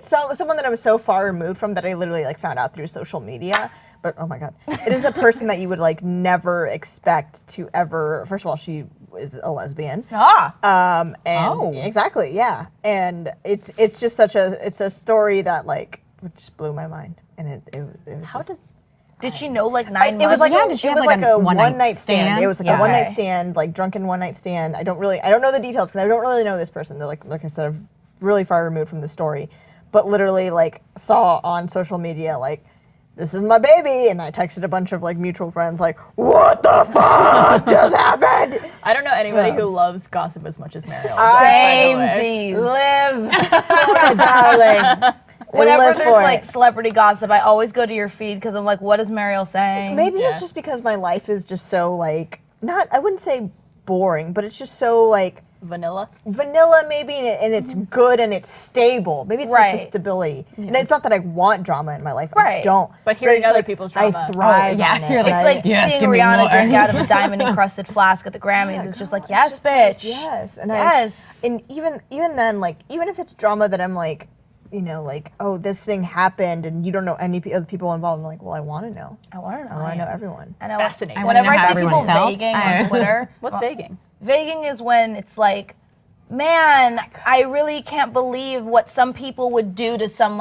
someone that I'm so far removed from that I literally found out through social media. But oh my god, it is a person that you would never expect to ever. First of all, she is a lesbian. Ah. And exactly, yeah. And it's just it's a story that just blew my mind. And it was How just, does Did she know 9 months? it was did she it have, was a a one-night one-night stand. It was Yeah. a one-night Okay. stand, drunken one-night stand. I don't know the details because I don't really know this person. They're like I said, I'm really far removed from the story, but literally saw on social media this is my baby, and I texted a bunch of mutual friends what the fuck just happened? I don't know anybody who loves gossip as much as Meryl. by the way. Same. Live, darling. Whenever Live for there's it. celebrity gossip, I always go to your feed because I'm like, what is Mariel saying? Maybe Yeah. it's just because my life is just so not. I wouldn't say boring, but it's just so Vanilla. vanilla maybe, and it's good and it's stable. Maybe it's just Right. the stability. And it's not that I want drama in my life. I Right. don't. But hearing it's other people's drama. I thrive yeah. on it. You're and It's I- like Yes, seeing give me Rihanna more. drink out of a diamond encrusted flask at the Grammys is just yes, just bitch. yes, and Yes. and even then, even if it's drama that I'm oh, this thing happened, and you don't know any other people involved. I'm like, well, I want to know. I want to know. I want to know everyone. I know. Fascinating. I wanna Whenever know I how see people everyone felt. vaguing on Twitter, What's vaguing? vaguing is when it's man, I really can't believe what some people would do to some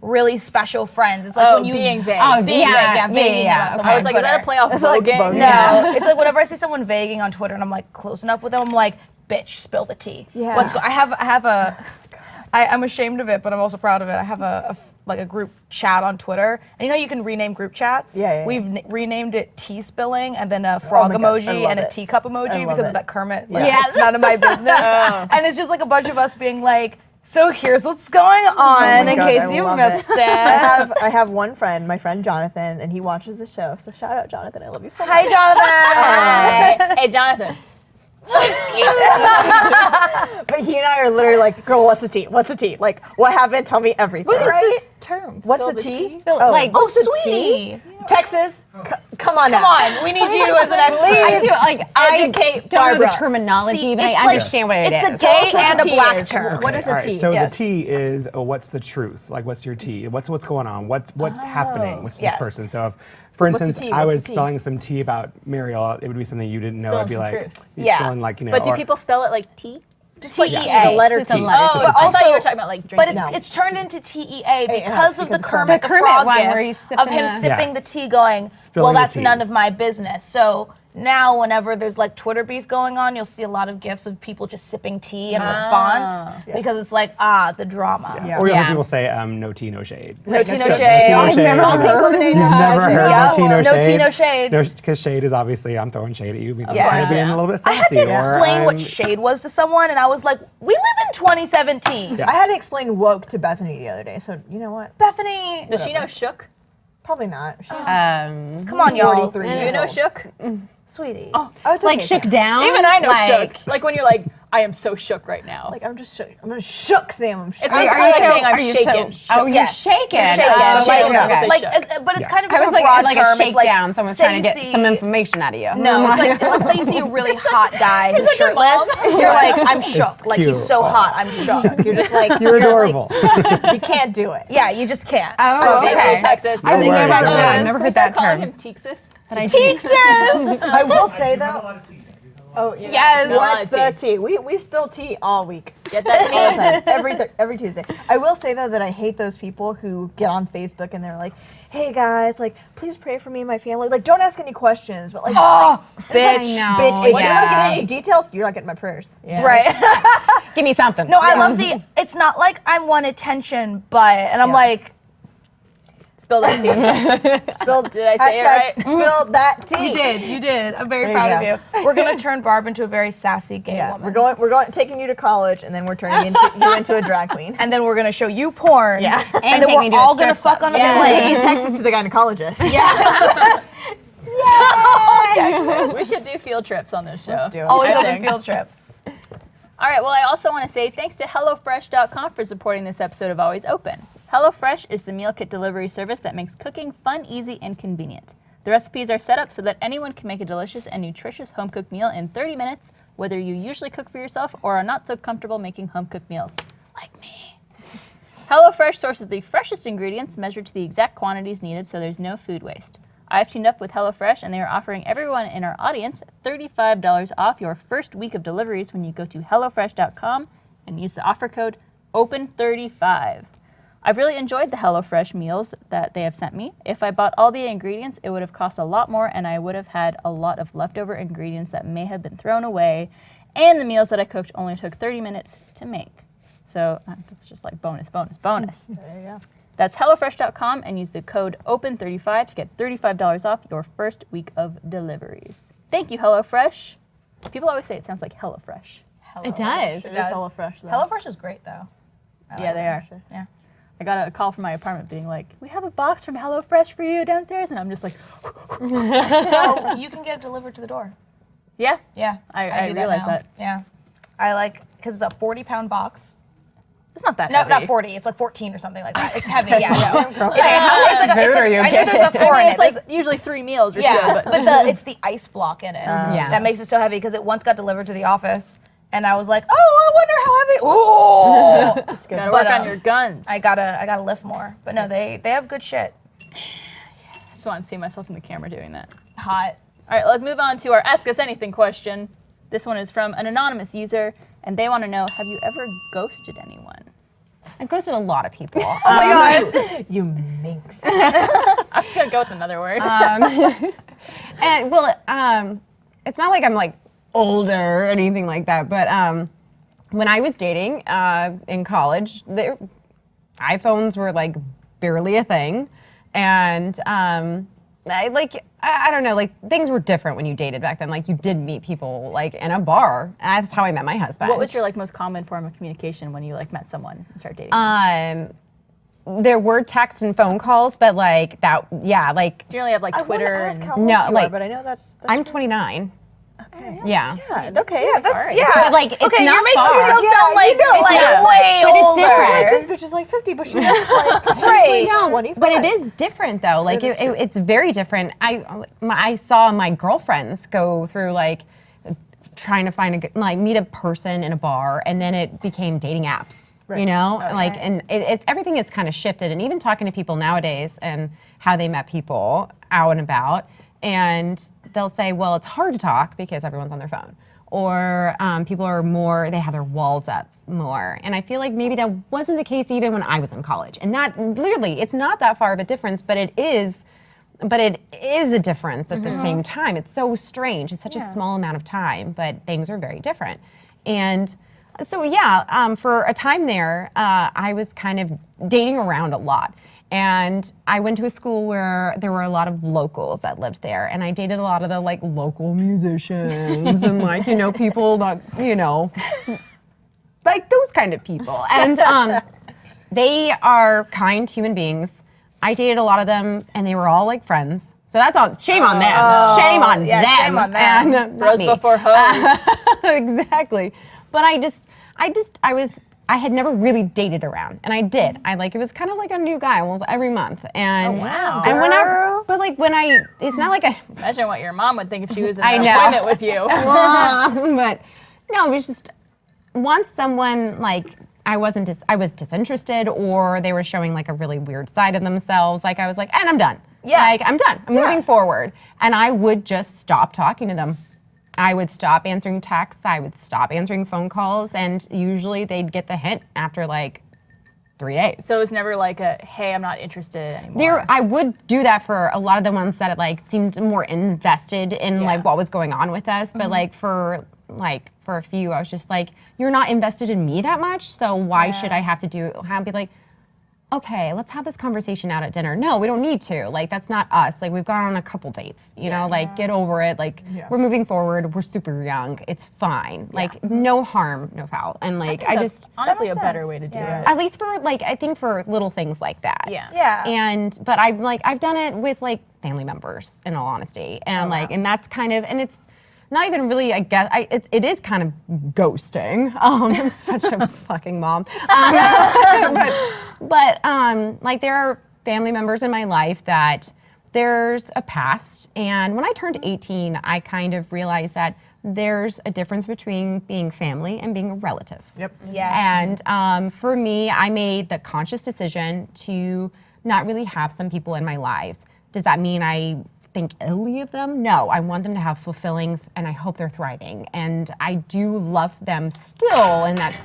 really special friends. It's Oh, when you being vague. Oh, being yeah, vague, vaguing yeah. about someone Okay. I was on like, is that a Twitter. play off It's like voguing? voguing. No, it's whenever I see someone vaguing on Twitter and I'm close enough with them, I'm like, bitch, spill the tea. Yeah. What's I have a. I'm ashamed of it, but I'm also proud of it. I have a group chat on Twitter, and you can rename group chats. Yeah. We've renamed it tea spilling, and then a frog my God, I emoji love and a it. teacup I emoji love because it. of that Kermit. Yeah. It's none of my business. And it's just a bunch of us being so here's what's going on Oh my in God, case I you love missed it. I have one friend, my friend Jonathan, and he watches the show. So shout out Jonathan, I love you so much. Hi, Jonathan. Hey, Jonathan. But he and I are literally girl, what's the tea? What's the tea? What happened? Tell me everything. What is Right? this term? What's Spill the tea? Like, Oh, what's the sweetie. tea? Texas, come on Come now. on, we need you as an expert. I Educate don't know the Barbara. terminology, See, but I it's understand what it is. It's a gay what and the a tea black is. term. What is the All right, tea? so Yes. the tea is what's the truth? What's your tea? What's going on? What's happening with yes. this person? So if, for What's the instance, tea? I What's was the tea? spelling some tea about Mariel, it would be something you didn't know. I'd Spilling be some like, truth. you're Yeah. spilling But do or- people spell it like tea? TEA. It's a letter Just a T. letter Oh, T. But I thought you also- were talking about like But drinking. it's turned into TEA because has, of because the of Kermit the Kermit Frog one gif where he's of sipping him the- sipping the tea going, Spilling well, the that's tea. none of my business. So now whenever there's like Twitter beef going on, you'll see a lot of gifs of people just sipping tea in response because it's like, the drama. Yeah. Or you Yeah. hear people say, no tea, no shade. No tea, no So, shade. no tea, no shade. never heard You've never heard Yeah. no tea, no No shade. tea, no shade. Because shade is obviously, I'm throwing shade at you. Means Yes. I'm trying to be a little bit I had sassy. to or explain I'm- what shade was to someone, and I was like, we live in 2017. Yeah. I had to explain woke to Bethany the other day, so you know what? Bethany, Does she know Shook? Probably not. She's come on, y'all. 43 Do you years know old. Shook? Sweetie. Oh, it's Like okay. shook down. Even I know like, Shook. Like when you're like, I am so shook right now. Like I'm just shook. I'm gonna shook Sam. I'm shook. It's basically like saying I'm are you shaken. Oh, you're Yes. shaken. You're shaken. Oh, Like, okay, okay. like, Shook. but it's Yeah. kind of I was a like broad like term. a It's like, shakedown. Someone's trying to say get you some see- information out of you. No, it's like say you see a really hot guy who's like your shirtless. mom. You're like, I'm shook. Like cute. he's so hot, I'm shook. You're just like, You're adorable. You can't do it. yeah, you just can't. Oh, They okay. in Texas. I think worries. I've Texas. never heard They that start calling term. him Texas. But I Texas. I will say though. Oh yeah. Yes. What's No, the tea. tea? We spill tea all week. Get that All the tea. time. Every Tuesday. I will say though that I hate those people who get on Facebook and they're like, "Hey guys, like please pray for me and my family. Like don't ask any questions, but like, Bitch. know, bitch, if you're not yeah. getting any details, you're not getting my prayers." Yeah. Right. Give me something. No, I love it's not like I want attention, but, and I'm Yeah. like, Spill that tea. Spill, Did I say it right? Spill that tea. you did. I'm very There proud you of you. We're gonna turn Barb into a very sassy gay Yeah, woman. we're going, taking you to college, and then we're turning you into a drag queen. And then we're gonna show you porn. Yeah. And then take me we're to a all strip gonna fuck on a Yeah. plane. Taking Texas to the gynecologist. We should do field trips on this show. Let's do it. Always I on think. field trips. All right, well, I also want to say thanks to HelloFresh.com for supporting this episode of Always Open. HelloFresh is the meal kit delivery service that makes cooking fun, easy, and convenient. The recipes are set up so that anyone can make a delicious and nutritious home-cooked meal in 30 minutes, whether you usually cook for yourself or are not so comfortable making home-cooked meals, like me. HelloFresh sources the freshest ingredients measured to the exact quantities needed so there's no food waste. I've teamed up with HelloFresh, and they are offering everyone in our audience $35 off your first week of deliveries when you go to HelloFresh.com and use the offer code OPEN35. I've really enjoyed the HelloFresh meals that they have sent me. If I bought all the ingredients, it would have cost a lot more, and I would have had a lot of leftover ingredients that may have been thrown away, and the meals that I cooked only took 30 minutes to make. So that's just like bonus. There you go. That's HelloFresh.com and use the code OPEN35 to get $35 off your first week of deliveries. Thank you, HelloFresh. People always say it sounds like HelloFresh. It does. It is HelloFresh, though. HelloFresh is great though. Yeah, they are. Yeah. I got a call from my apartment being like, we have a box from HelloFresh for you downstairs. And I'm just like, So you can get it delivered to the door. yeah. Yeah. I do realized now. that. Yeah. I like, because it's a 40-pound box. It's not that No, heavy. not 40. It's like 14 or something like that. It's heavy. Yeah. No. It's like Food, are you I know okay? there's a I four mean, in it. it's like usually 3 meals or Yeah, so. but it's the ice block in it Yeah. that makes it so heavy because it once got delivered to the office, and I was like, oh, I wonder how heavy. Ooh, Gotta But, work on your guns. I gotta lift more. But no, they have good shit. I just want to see myself in the camera doing that. Hot. All right, let's move on to our Ask Us Anything question. This one is from an anonymous user, and they want to know, have you ever ghosted anyone? I've ghosted a lot of people. Oh my god. You minx. I'm just going to go with another word. And well, it's not like I'm like older or anything like that, but when I was dating in college, iPhones were like barely a thing, and I don't know, like things were different when you dated back then. Like you did meet people like in a bar. That's how I met my husband. What was your like most common form of communication when you like met someone and started dating? them? There were text and phone calls, but like that, yeah, like Do you really have like Twitter and how No, old you like, are, but I know that's I'm 29. okay. Yeah. Yeah, okay, yeah, that's alright. Yeah. But, like, it's okay, not you're making far. yourself Yeah, sound like, you know, like yeah. way But it's older. different. This bitch is like 50, but she knows like Right. she's like 25. But it is different though. Like is true. it's very different. I saw my girlfriends go through like trying to find meet a person in a bar, and then it became dating apps. You know, like, and everything gets kind of shifted. And even talking to people nowadays and how they met people out and about, and they'll say, well, it's hard to talk because everyone's on their phone. or people are more, they have their walls up more. And I feel like maybe that wasn't the case even when I was in college. And that literally, it's not that far of a difference, but it is a difference at the same time. It's so strange. It's such a small amount of time, but things are very different. And so for a time there, I was kind of dating around a lot. And I went to a school where there were a lot of locals that lived there, and I dated a lot of the like local musicians and like, you know, people that, you know, like those kind of people. And they are kind human beings. I dated a lot of them, and they were all like friends. So that's on shame on them. Shame on them. Shame on them. And, Bros before hoes. exactly. But I had never really dated around, and I did. It was kind of like a new guy almost every month. And, wow. And it's not like Imagine what your mom would think if she was in I an know. appointment with you. but no, it was just once someone like, I was disinterested, or they were showing like a really weird side of themselves. Like I was like, and I'm done. Yeah. Like I'm done. I'm moving forward. And I would just stop talking to them. I would stop answering texts. I would stop answering phone calls, and usually they'd get the hint after like 3 days. So it was never like a, hey, I'm not interested anymore. I would do that for a lot of the ones that like seemed more invested in like what was going on with us, but like for a few, I was just like, you're not invested in me that much, so why should I have to be like, okay, let's have this conversation out at dinner. No, we don't need to. Like, that's not us. Like, we've gone on a couple dates, you know, like, get over it. Like, we're moving forward. We're super young. It's fine. Like, no harm, no foul. And like, I just, honestly a makes better sense. way to do Yeah. it. at least for like, I think for little things like that. Yeah. Yeah. But I've done it with like family members, in all honesty. And and that's kind of, and it's not even really, I guess, it is kind of ghosting. I'm such a fucking mom. But like there are family members in my life that there's a past. And when I turned 18, I kind of realized that there's a difference between being family and being a relative. Yep. Yes. And for me, I made the conscious decision to not really have some people in my lives. Does that mean I think illy of them? No, I want them to have fulfilling, and I hope they're thriving. And I do love them still in that.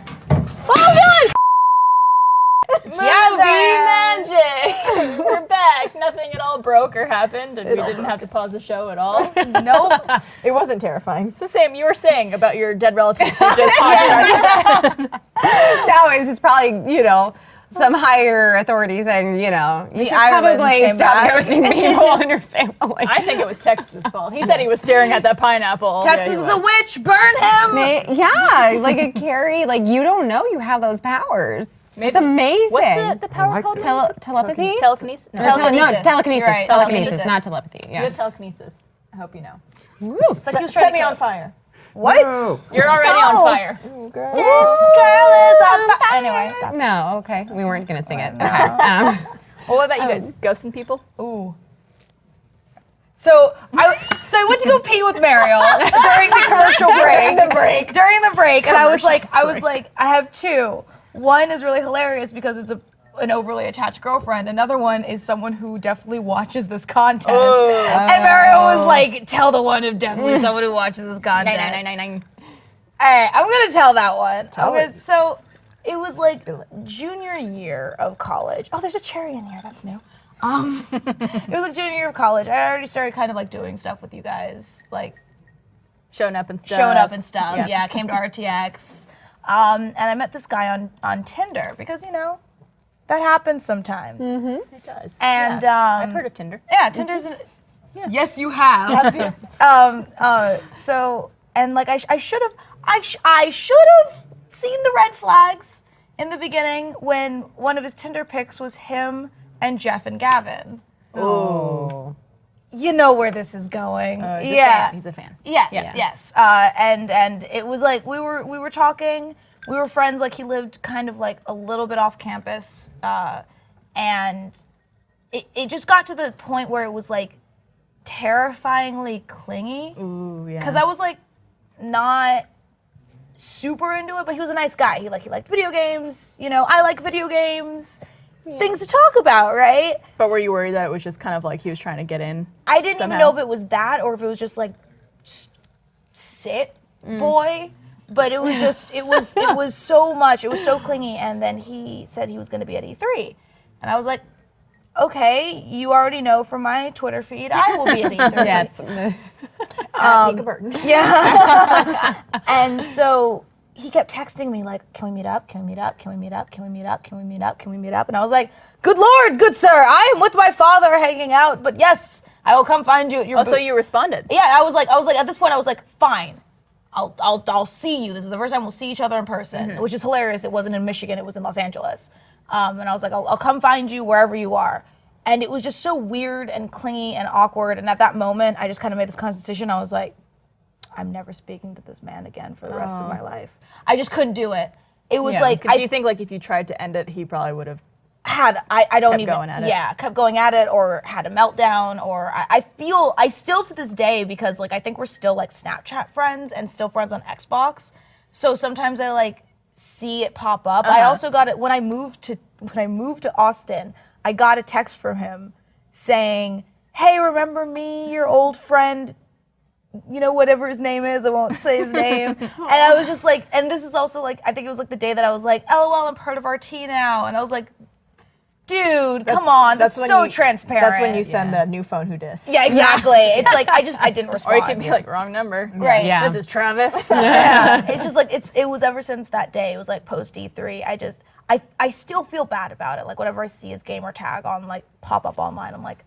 Oh, Movie magic! We're back. Nothing at all broke or happened, and we didn't have to pause the show at all. Nope. It wasn't terrifying. So Sam, you were saying about your dead relatives who just haunted No, it's just probably, you know, some higher authority saying, you know, you should Ireland probably came stop back. ghosting people in your family. I think it was Texas' fault. He said he was staring at that pineapple. Texas is a witch. Burn him. Yeah, like a Carrie, like you don't know you have those powers. It's amazing. What's the power called? Telepathy? Telekinesis? No. Telekinesis. Telekinesis. You're right, Telekinesis, not telepathy. You Yeah. have telekinesis. I hope you know. It's like he was trying Set to me kill on us. fire. What? Oh. You're already on fire. This girl is on fire. Anyway. No, okay. We weren't going to sing it. Okay. Well, what about you guys? Ghosting people? Ooh. So I went to go pee with Mariel during the commercial break. During the break, and I was like, I have two. One is really hilarious because it's an overly attached girlfriend. Another one is someone who definitely watches this content. And Mariel was like, tell the one who definitely someone who watches this content. Hey, I'm gonna tell that one. So it was like junior year of college. Oh, there's a cherry in here. That's new. It was like junior year of college. I already started kind of like doing stuff with you guys, like Showing up and stuff. Yeah, came to RTX. And I met this guy on Tinder because, you know, that happens sometimes. It does. And I've heard of Tinder. yeah, Tinder's yes, you have. So and like I should have seen the red flags in the beginning when one of his Tinder pics was him and Jeff and Gavin. Oh. You know where this is going. He's a fan. Yes. And it was like we were talking. We were friends. Like he lived kind of like a little bit off campus, and it just got to the point where it was like terrifyingly clingy. Ooh, yeah. Because I was like not super into it, but he was a nice guy. He liked video games. You know, I like video games. Things to talk about, right? But were you worried that it was just kind of like he was trying to get in? I didn't somehow? even know if it was that or if it was just like sit boy, but it was just it was so much. It was so clingy. And then he said he was going to be at E3, and I was like, okay, you already know from my Twitter feed, I will be at E3. Yes. Yeah. And so he kept texting me like, can we meet up? Can we meet up? Can we meet up? Can we meet up? Can we meet up? Can we meet up? And I was like, good Lord, good sir, I am with my father hanging out, but yes, I will come find you at your Oh, so you responded? Yeah, I was like, at this point, I was like, fine. I'll see you. This is the first time we'll see each other in person, which is hilarious. It wasn't in Michigan, it was in Los Angeles. And I was like, I'll come find you wherever you are. And it was just so weird and clingy and awkward. And at that moment, I just kind of made this conscious decision. I was like, I'm never speaking to this man again for the rest of my life. I just couldn't do it. It was like, Do you think like if you tried to end it, he probably would have I don't kept even going at it? Yeah, kept going at it, or had a meltdown, or I still to this day, because like I think we're still like Snapchat friends and still friends on Xbox. So sometimes I like see it pop up. I also got it when I moved to Austin. I got a text from him saying, "Hey, remember me, your old friend, you know, whatever his name is, I won't say his name." And I was just like, and this is also like, I think it was like the day that I was like, LOL, I'm part of RT now. And I was like, dude, come on, that's when so you- transparent. That's when you send the new phone who dis. Yeah, exactly. It's like, I didn't respond. Or you could be like, wrong number. Right. Yeah. This is Travis. Yeah. It's just like, it was ever since that day, it was like post E3, I still feel bad about it. Like whenever I see his gamer tag on like pop up online, I'm like,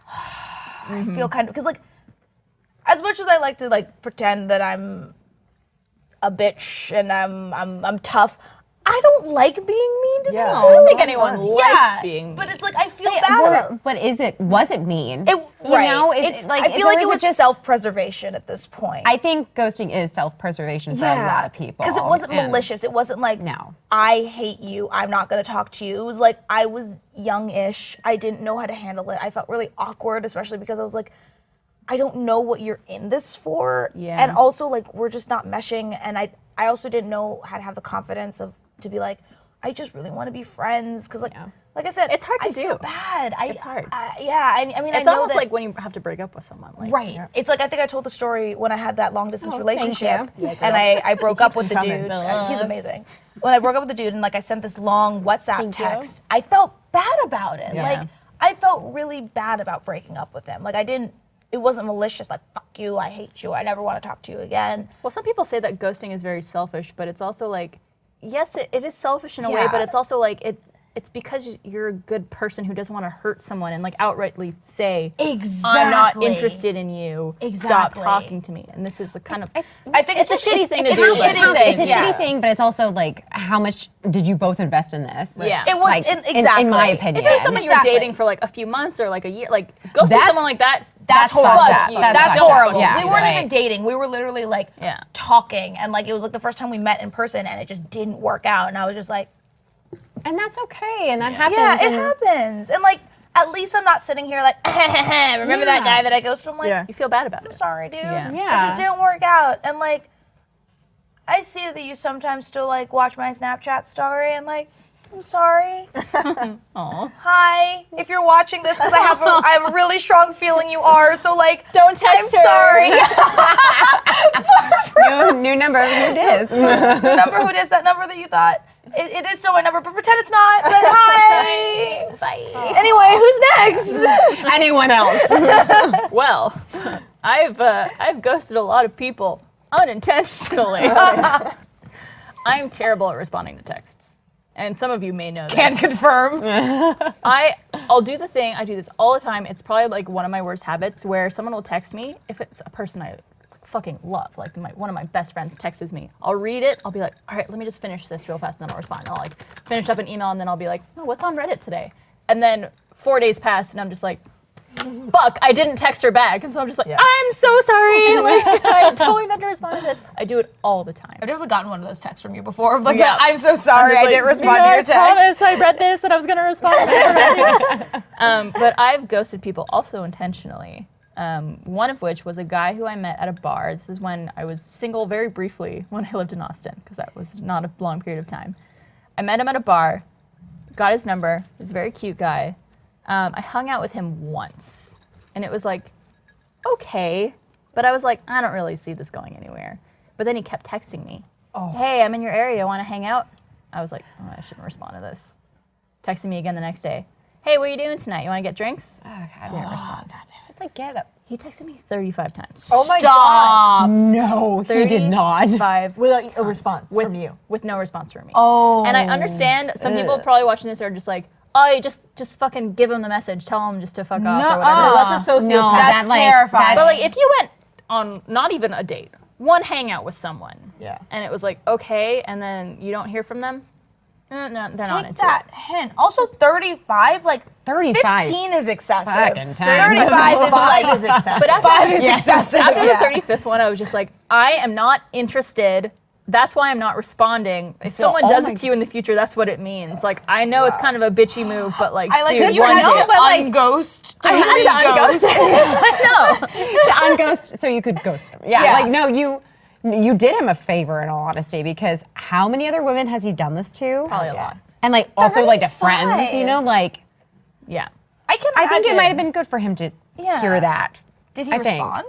I feel kind of, because like, as much as I like to like pretend that I'm a bitch and I'm tough, I don't like being mean to Yeah. people. I don't think anyone likes Yeah, being but mean. it's like I feel bad about it. But was it mean? You know, I feel like it was just self-preservation at this point. I think ghosting is self-preservation for a lot of people. Because it wasn't And- malicious. It wasn't like, No. I hate you, I'm not going to talk to you. It was like, I was young-ish. I didn't know how to handle it. I felt really awkward, especially because I was like, I don't know what you're in this for. Yeah. And also, like, we're just not meshing. And I also didn't know how to have the confidence to be like, I just really want to be friends. Because, like I said, It's hard to I feel do. bad. It's hard. I mean, It's I know almost that, like when you have to break up with someone. Like, right. It's like, I think I told the story when I had that long distance thank relationship, you. and I broke up with the coming. dude. He's amazing. When I broke up with the dude, and like I sent this long WhatsApp text, I felt bad about it. Yeah. Like I felt really bad about breaking up with him. Like it wasn't malicious. Like fuck you, I hate you, I never want to talk to you again. Well, some people say that ghosting is very selfish, but it's also like, yes, it is selfish in a way, Yeah. but it's also like it's because you're a good person who doesn't want to hurt someone and like outrightly say, I'm not Exactly. interested in you. Exactly. Stop talking to me. And this is the kind of I think it's a shitty thing to it's do, a but- shitty thing. It's a shitty thing, but it's also like, how much did you both invest in this? Yeah. It was Like, exactly. in my opinion. If it was someone Exactly. you were dating for like a few months or like a year, like ghosting That's- someone like that, That's fuck horrible. you. That's Don't horrible. Yeah, we weren't right. even dating. We were literally like Yeah. talking, and like it was like the first time we met in person, and it just didn't work out. And I was just like, And that's okay, and that happens. yeah, it and happens. And like, at least I'm not sitting here like, remember that guy that I ghosted? I'm like, Yeah. You feel bad about I'm it. sorry, dude. Yeah. It Yeah. just didn't work out. And like, I see that you sometimes still like watch my Snapchat story, and like, I'm sorry. Aw. Hi, if you're watching this, because I have a really strong feeling you are. So like, Don't text I'm her. sorry. new number, who dis? The number who it is, that number that you thought. It is still my number, but pretend it's not. But hi. Bye. Anyway, who's next? Anyone else? Well, I've ghosted a lot of people unintentionally. I'm terrible at responding to texts, and some of you may know Can this. confirm. I'll do the thing. I do this all the time. It's probably like one of my worst habits where someone will text me if it's a person I fucking love, like one of my best friends texts me. I'll read it. I'll be like, all right, let me just finish this real fast, and then I'll respond. I'll like finish up an email, and then I'll be like, oh, what's on Reddit today? And then 4 days pass, and I'm just like, fuck, I didn't text her back. And so I'm just like, Yeah. I'm so sorry. Like, I totally meant to respond to this. I do it all the time. I've definitely gotten one of those texts from you before. Like, Yeah. I'm so sorry, I didn't respond to your text. I promise I read this and I was going to respond. But I've ghosted people also intentionally. One of which was a guy who I met at a bar. This is when I was single very briefly when I lived in Austin, because that was not a long period of time. I met him at a bar, got his number. He's a very cute guy. I hung out with him once, and it was like, okay. But I was like, I don't really see this going anywhere. But then he kept texting me. Hey, I'm in your area. Want to hang out? I was like, oh, I shouldn't respond to this. Texting me again the next day. Hey, what are you doing tonight? You want to get drinks? Didn't respond. Just like get up. He texted me 35 times. Oh my god. No, he did not. 35 Without a response with, from you. with no response from me. Oh. And I understand some people probably watching this are just like, oh, you just fucking give him the message. Tell him just to fuck off or whatever. That's a sociopath. No, That's terrifying. But like, if you went on not even a date, one hangout with someone, Yeah. and it was like okay, and then you don't hear from them, no, they're not Take into that it. hint. Also, 35, like 35. 15 is excessive. Fucking time. 35 is like is excessive. But after, 5 is excessive. after Yeah. the 35th one, I was just like, I am not interested. That's why I'm not responding. If someone does it to you in the future, that's what it means. Like, I know it's kind of a bitchy move, but like, I like dude, that you one had day- to unghost. I had to unghost. I know. To unghost so you could ghost him. Yeah, Yeah. like no, you did him a favor in all honesty, because how many other women has he done this to? Probably a lot. And like also like to friends, 35. you know, like Yeah. I can I think it imagine. might have been good for him to Yeah. hear that. Did he I think. respond?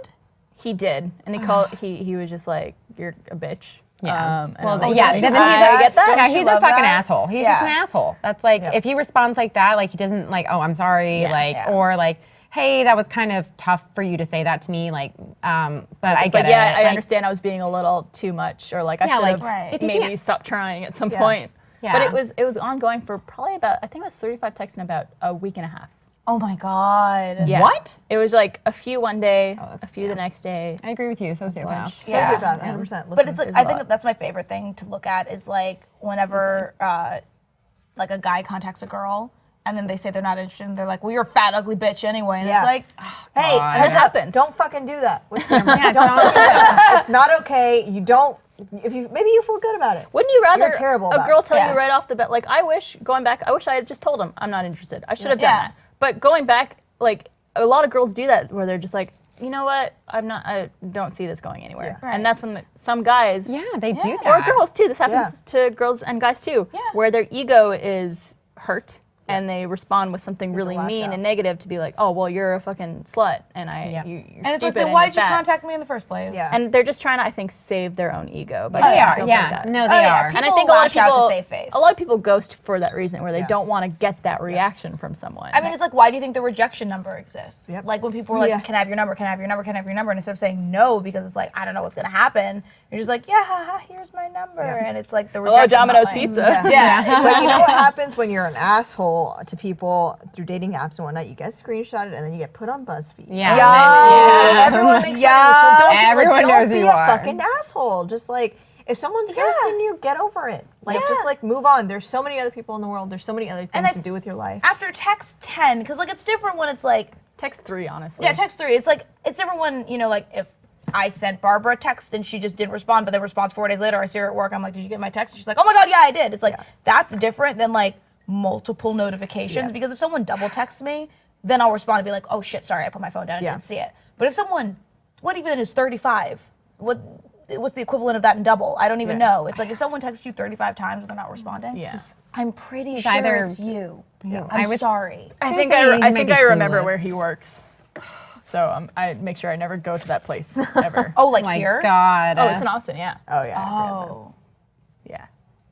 He did, and he was just like, "You're a bitch." Yeah. And Well, I'm like, yeah. don't Then you he's love like, that? get that? Don't Yeah, you he's a love fucking that? asshole. He's just an Yeah. asshole. That's like if he responds like that, like he doesn't like, oh, I'm sorry, Yeah. like Yeah. or like, hey, that was kind of tough for you to say that to me, like, but I It's get like, yeah, it. I Like, understand I was being a little too much, or like I Yeah, should like, have Right. if you maybe can't- stopped trying at some Yeah. point. Yeah. But it was ongoing for probably about, I think it was 35 texts in about a week and a half. Oh my god. Yeah. What? It was like a few one day, that's- a few the next day. I agree with you, sociopath. Yeah. Sociopath, 100%. But it's like I think that's my favorite thing to look at is like whenever like a guy contacts a girl and then they say they're not interested and they're like, well, you're a fat ugly bitch anyway, and Yeah. it's like, hey, God. And it heads up. happens. Don't fucking do that with cameras. Don't fucking do that. It's not okay. You don't. If you maybe you feel good about it. Wouldn't you rather You're terrible a about girl it. tell Yeah. you right off the bat, like, I wish I had just told him I'm not interested. I should have done Yeah. that. But going back, like, a lot of girls do that where they're just like, you know what, I don't see this going anywhere. Yeah. Right. And that's when some guys, Yeah, they do Yeah. that. or girls too, this happens to girls and guys too, Yeah. where their ego is hurt and they respond with something really lash mean out. and negative to be like, oh, well, you're a fucking slut and Yeah. you're And it's like, stupid then and why you're did you fat. contact me in the first place? Yeah. And they're just trying to, I think, save their own ego by They saying are, things yeah. like that. No, Oh, they yeah. are. And I People think a lot of lash out to people, save face. a lot of people ghost for that reason, where they Yeah. don't want to get that reaction from someone. I mean, it's like, why do you think the rejection number exists? Yep. Like when people are like, Yeah. can I have your number? Can I have your number? Can I have your number? And instead of saying no, because it's like, I don't know what's going to happen, you're just like, yeah, haha, here's my number. And it's like the hello, rejection Domino's hotline. Pizza. Yeah. But you know what happens when you're an asshole to people through dating apps and whatnot? You get screenshotted and then you get put on BuzzFeed. Yeah. Yeah. Everyone makes Yeah. fun of you. So don't, Everyone like, knows don't who be you a are. fucking asshole. Just like if someone's ghosting you, get over it. Like Yeah. just like move on. There's so many other people in the world. There's so many other And things I- to do with your life. After text 10, because like it's different when it's like, Text 3, honestly. yeah, text 3. It's like, it's different when, you know, like if I sent Barbara a text and she just didn't respond, but then responds 4 days later, I see her at work, I'm like, did you get my text? And she's like, oh my God, yeah, I did. It's like, that's different than like multiple notifications, because if someone double texts me, then I'll respond and be like, oh shit, sorry, I put my phone down and Yeah. didn't see it. But if someone, what even is 35? What's the equivalent of that in double? I don't even Yeah. know. It's like if someone texts you 35 times and they're not responding, Yeah. I'm pretty sure either- it's you. I I'm was- sorry. I I think was thinking I he think might I be remember clueless. where he works. So I make sure I never go to that place ever. Oh, like Oh my here? God. Oh, it's in Austin, yeah. Oh yeah. Oh. Yeah.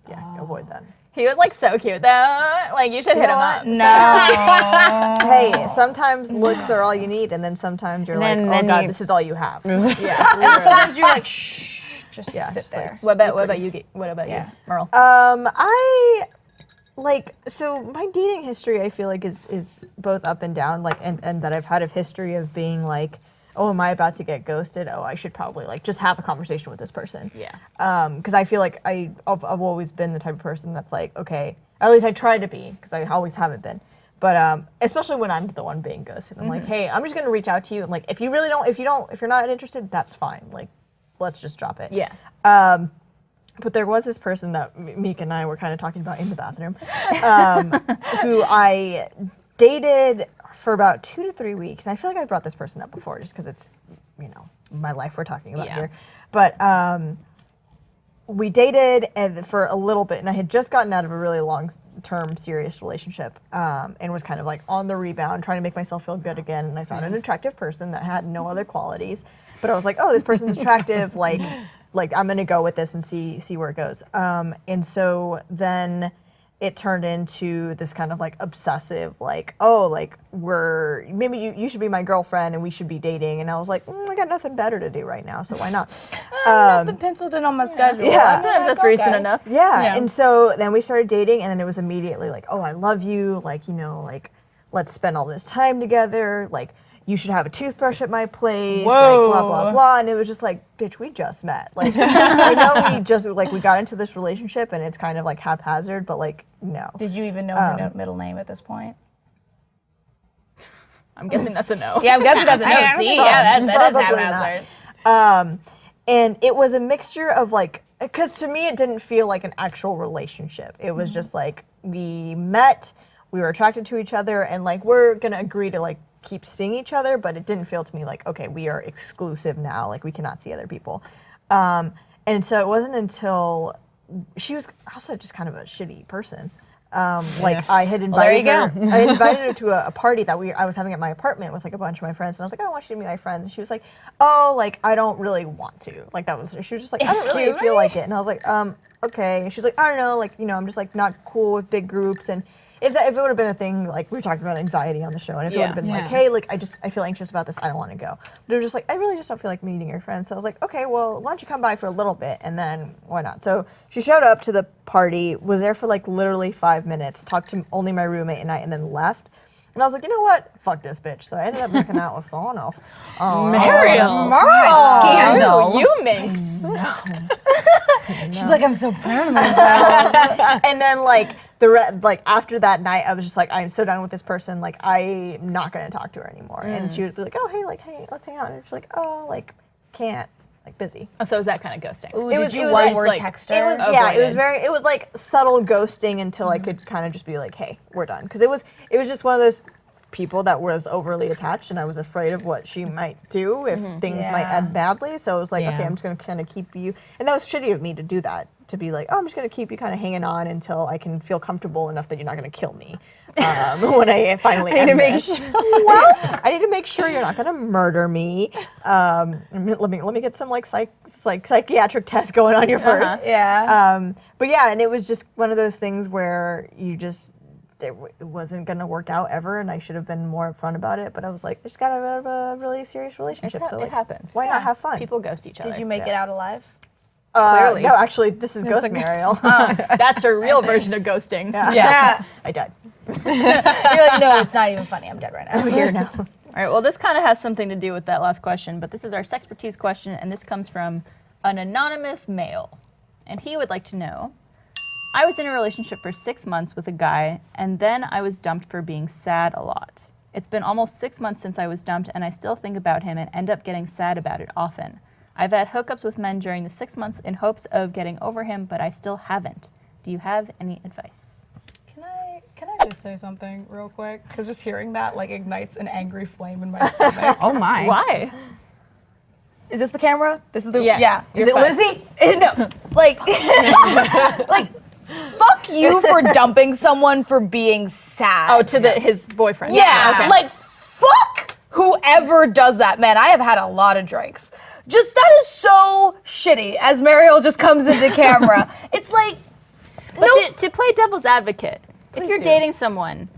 Yeah. Avoid that. He was like so cute though. Like you should hit him up. No. Hey, sometimes looks are all you need, and then sometimes you're Then- like, then oh God, you- this is all you have. Yeah. And then sometimes you're like, shh, just Yeah, sit just like- there. What about you? What about Yeah. you, Merle? I like so my dating history I feel like is both up and down, like and that I've had a history of being like, oh, am I about to get ghosted? Oh, I should probably like just have a conversation with this person. Yeah. Because I feel like I've always been the type of person that's like, okay, at least I try to be, because I always haven't been. But especially when I'm the one being ghosted, I'm like, hey, I'm just gonna reach out to you, and like, if you really don't, if you're not interested, that's fine. Like, let's just drop it. Yeah. But there was this person that Meek and I were kind of talking about in the bathroom, who I dated for about 2 to 3 weeks. And I feel like I brought this person up before just because it's, you know, my life we're talking about Yeah. here. But we dated for a little bit, and I had just gotten out of a really long-term serious relationship, and was kind of like on the rebound, trying to make myself feel good again. And I found an attractive person that had no other qualities, but I was like, oh, this person's attractive. Like, like I'm gonna go with this and see where it goes. And so then it turned into this kind of like obsessive, like, oh, like maybe you should be my girlfriend and we should be dating. And I was like, I got nothing better to do right now, so why not? Nothing penciled in on my schedule. Yeah. Sometimes that's reason enough. Yeah. And so then we started dating, and then it was immediately like, oh, I love you, like, you know, like, let's spend all this time together, like, you should have a toothbrush at my place, Whoa. like, blah, blah, blah. And it was just like, bitch, we just met. Like, I know we just, like, we got into this relationship, and it's kind of, like, haphazard, but, like, no. Did you even know her middle name at this point? I'm guessing that's a no. Yeah, I'm guessing that's a no. See, yeah, that is Probably haphazard. And it was a mixture of, like, because to me, it didn't feel like an actual relationship. It was just, like, we met, we were attracted to each other, and, like, we're going to agree to, like, keep seeing each other, but it didn't feel to me like, okay, we are exclusive now, like we cannot see other people. And so it wasn't until she was also just kind of a shitty person. Like I had invited her, I had invited her to a party that I was having at my apartment with like a bunch of my friends, and I was like, oh, I want you to meet my friends. And she was like, oh, like I don't really want to. Like she was just like, I don't really feel like it. And I was like, okay. And she was like, I don't know, like, you know, I'm just like not cool with big groups. And if it would have been a thing, like we were talking about anxiety on the show, and if it would have been like, hey, like I feel anxious about this, I don't want to go. But it was just like, I really just don't feel like meeting your friends. So I was like, okay, well, why don't you come by for a little bit, and then why not? So she showed up to the party, was there for like literally 5 minutes, talked to only my roommate and I, and then left. And I was like, you know what? Fuck this bitch. So I ended up making out with someone else. Mariel. Scandal. You minx. She's like, I'm so proud of myself. And then like after that night, I was just like, I'm so done with this person. Like I'm not gonna talk to her anymore. And she would be like, oh hey, let's hang out. And she's like, oh, like can't, like busy. Oh, so is that kind of ghosting? Ooh, It did was- you it was one like- word like- text her? It was it was like subtle ghosting until I could kind of just be like, hey, we're done. Because it was just one of those people that was overly attached, and I was afraid of what she might do if things might Yeah. end badly. So I was like, Yeah. okay, I'm just gonna kind of keep you. And that was shitty of me to do that. To be like, oh, I'm just gonna keep you kind of hanging on until I can feel comfortable enough that you're not gonna kill me when I finally end this. Well, I need to make sure you're not gonna murder me. Let me get some like psychiatric tests going on you first. Yeah. But yeah, and it was just one of those things where you just it wasn't gonna work out ever, and I should have been more upfront about it. But I was like, I just got out of a really serious relationship, so it like, happens. why not have fun? People ghost each other. Did you make it out alive? Clearly. No, actually, this is Ghost Mariel. That's her real version of ghosting. Yeah. I died. You're like, no, it's not even funny. I'm dead right now. I'm here now. All right, well, this kind of has something to do with that last question, but this is our sexpertise question, and this comes from an anonymous male. And he would like to know, I was in a relationship for 6 months with a guy, and then I was dumped for being sad a lot. It's been almost 6 months since I was dumped, and I still think about him and end up getting sad about it often. I've had hookups with men during the 6 months in hopes of getting over him, but I still haven't. Do you have any advice? Can I just say something real quick? Because just hearing that like ignites an angry flame in my stomach. Oh my. Why? Is this the camera? This is the Yeah. Is it Lizzie? No, like, like, fuck you for dumping someone for being sad. Oh, to his boyfriend. Yeah, Okay. like fuck whoever does that, man. I have had a lot of drinks. Just that is so shitty. As Mariel just comes into camera, it's like, But no, to play devil's advocate, if you're do. dating someone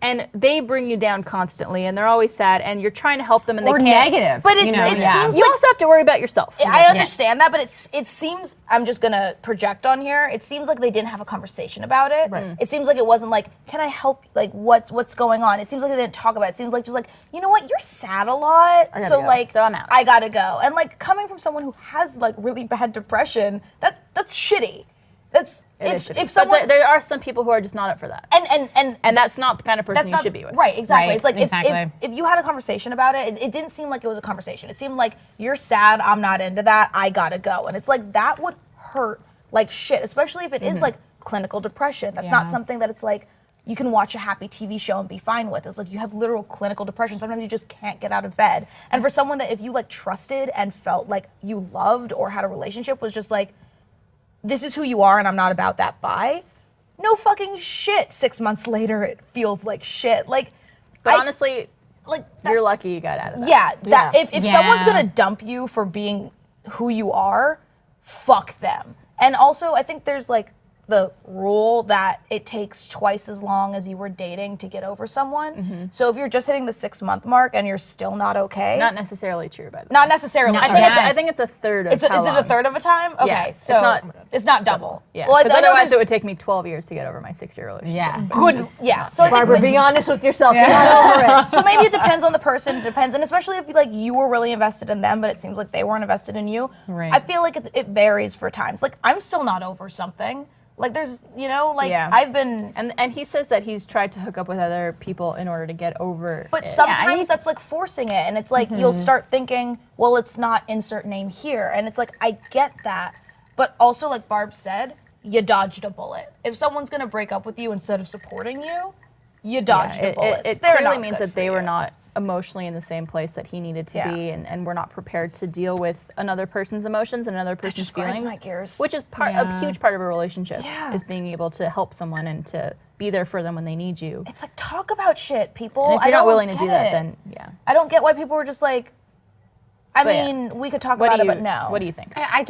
and they bring you down constantly and they're always sad and you're trying to help them and Or they can't. negative. But it you know, seems You also have to worry about yourself. I understand that, but it seems, I'm just gonna project on here. It seems like they didn't have a conversation about it. Right. It seems like it wasn't like, can I help? Like, what's going on? It seems like they didn't talk about it. It seems like just like, you know what? You're sad a lot, so go. like, So I'm out. I gotta go. And like coming from someone who has like really bad depression, that's shitty. That's It is if shitty. someone but there are some people who are just not up for that. and And that's not the kind of person that's you not should be with. right. Exactly. Right, It's like exactly. if you had a conversation about it, it didn't seem like it was a conversation. It seemed like you're sad. I'm not into that. I gotta go. And it's like that would hurt like shit, especially if it is like clinical depression. That's not Yeah. something that it's like you can watch a happy TV show and be fine with. It's like you have literal clinical depression. Sometimes you just can't get out of bed. And for someone that if you like trusted and felt like you loved or had a relationship was just like, this is who you are and I'm not about that, bye. No fucking shit. 6 months later, it feels like shit. Like, But honestly, like that, you're lucky you got out of that. yeah. That Yeah. if someone's Yeah. gonna dump you for being who you are, fuck them. And also, I think there's like the rule that it takes twice as long as you were dating to get over someone. So if you're just hitting the 6-month mark and you're still not okay, Not necessarily true, by the way. not necessarily. I think it's a third of It's how a long. third of a time. Okay, Yeah, so it's not double. Yeah, Well, because I know otherwise it there's would take me 12 years to get over my 6-year relationship. Yeah. good. Yeah. So I think Barbara, be honest with yourself. You're not over it. so maybe it depends on the person. It depends, and especially if like you were really invested in them, but it seems like they weren't invested in you. Right. I feel like it varies for times. Like I'm still not over something. Like there's, Yeah. I've been. And he says that he's tried to hook up with other people in order to get over But it. sometimes that's like forcing it, and it's like you'll start thinking, well, it's not insert name here, and it's like I get that, but also like Barb said, you dodged a bullet. If someone's gonna break up with you instead of supporting you, you dodged a bullet. It They're clearly not means good that for they you. were not emotionally in the same place that he needed to Yeah. be, and were not prepared to deal with another person's emotions and another person's just grinds feelings, my gears. which is a huge part of a relationship. Yeah. Is being able to help someone and to be there for them when they need you. It's like talk about shit, people. And if I you're not don't willing to get do that, it. then yeah. I don't get why people were just like. I But yeah. mean, we could talk What about do it, you, but no. What do you think? I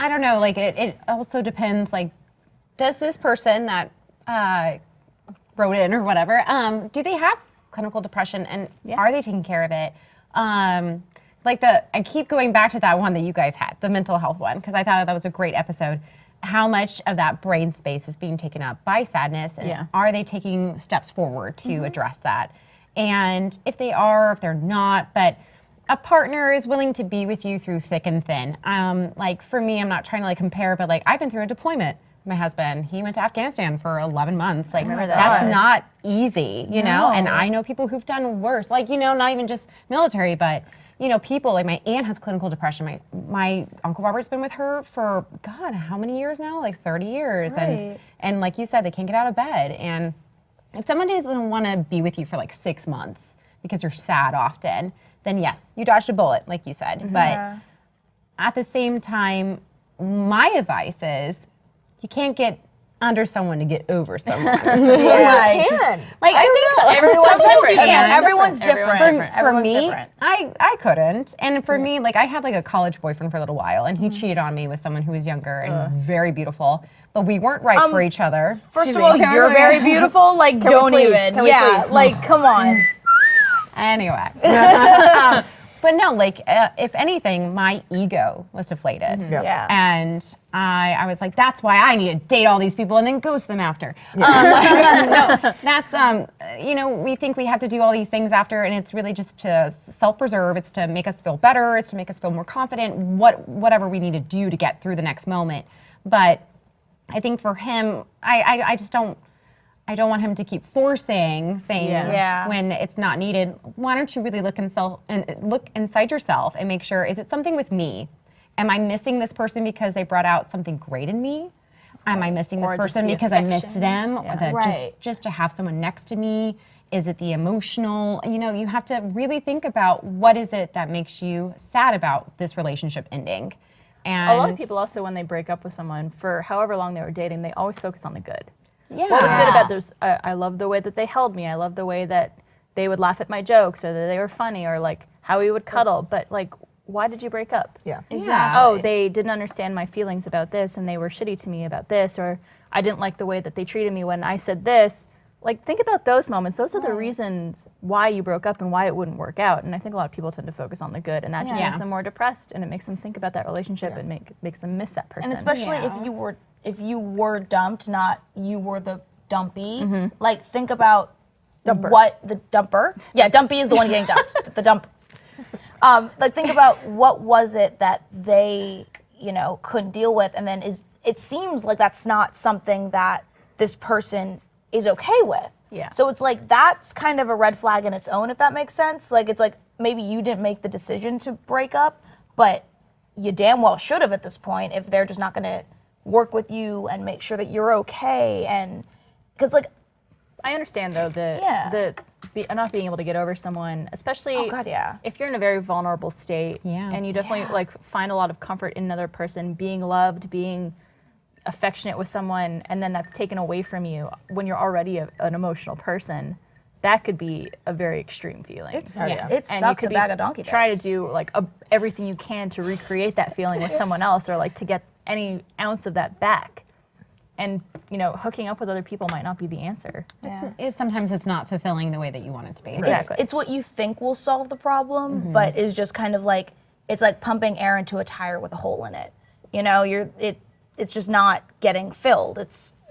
don't know. Like it also depends. Like, does this person that wrote in or whatever, do they have clinical depression, and are they taking care of it? I keep going back to that one that you guys had, the mental health one, because I thought that was a great episode. How much of that brain space is being taken up by sadness, and are they taking steps forward to address that? And if they are, if they're not, but a partner is willing to be with you through thick and thin. Like for me, I'm not trying to like compare, but like I've been through a deployment. My husband, he went to Afghanistan for 11 months. Like that's not easy, you know? And I know people who've done worse. Like, not even just military, but people like my aunt has clinical depression. My Uncle Robert's been with her for God, how many years now? Like 30 years. Right. And like you said, they can't get out of bed. And if someone doesn't want to be with you for like 6 months because you're sad often, then yes, you dodged a bullet, like you said. But at the same time, my advice is you can't get under someone to get over someone. Yeah, you can. Like I think so. Everyone's different. Yeah, Everyone's different. For Everyone's me, different. I couldn't. And for me, like I had like a college boyfriend for a little while, and he cheated on me with someone who was younger and very beautiful, but we weren't right for each other. First of all, you're very beautiful. Like, don't please? even. Can we Yeah, please? like, come on. Anyway. But no, like if anything, my ego was deflated. Yeah. And I was like, that's why I need to date all these people and then ghost them after. No, that's, we think we have to do all these things after, and it's really just to self-preserve. It's to make us feel better. It's to make us feel more confident, whatever we need to do to get through the next moment. But I think for him, I just don't, I don't want him to keep forcing things Yeah. when it's not needed. Why don't you really look inside yourself and make sure, is it something with me? Am I missing this person because they brought out something great in me? Am I missing this Or just person the because I miss affection. them? Or Yeah. Right. just to have someone next to me? Is it the emotional? You have to really think about what is it that makes you sad about this relationship ending. And A lot of people also, when they break up with someone for however long they were dating, they always focus on the good. yeah. What was good about this? I love the way that they held me. I love the way that they would laugh at my jokes, or that they were funny, or like how we would cuddle. But like, why did you break up? Yeah. Exactly. Oh, they didn't understand my feelings about this, and they were shitty to me about this, or I didn't like the way that they treated me when I said this. Like, think about those moments. Those are the reasons why you broke up and why it wouldn't work out. And I think a lot of people tend to focus on the good, and that just Yeah. makes them more depressed, and it makes them think about that relationship and makes them miss that person. And especially if you were dumped, not you were the dumpy. Like, think about what the dumper. Yeah, dumpy is the one getting dumped. The dump. Like, think about what was it that they, couldn't deal with, and then it seems like that's not something that this person is okay with. Yeah. So it's like that's kind of a red flag in its own, if that makes sense. Like, it's like maybe you didn't make the decision to break up, but you damn well should have at this point if they're just not going to work with you and make sure that you're okay. And because like I understand though not being able to get over someone, especially Oh, God, yeah. if you're in a very vulnerable state, and you definitely like find a lot of comfort in another person, being loved, being affectionate with someone, and then that's taken away from you when you're already an emotional person. That could be a very extreme feeling. it And you sucks could a bag of donkey try to dicks. do like everything you can to recreate that feeling with someone else, or like to get any ounce of that back. And, hooking up with other people might not be the answer. Sometimes it's not fulfilling the way that you want it to be. Exactly. It's what you think will solve the problem, but is just kind of like, it's like pumping air into a tire with a hole in it. It's just not getting filled.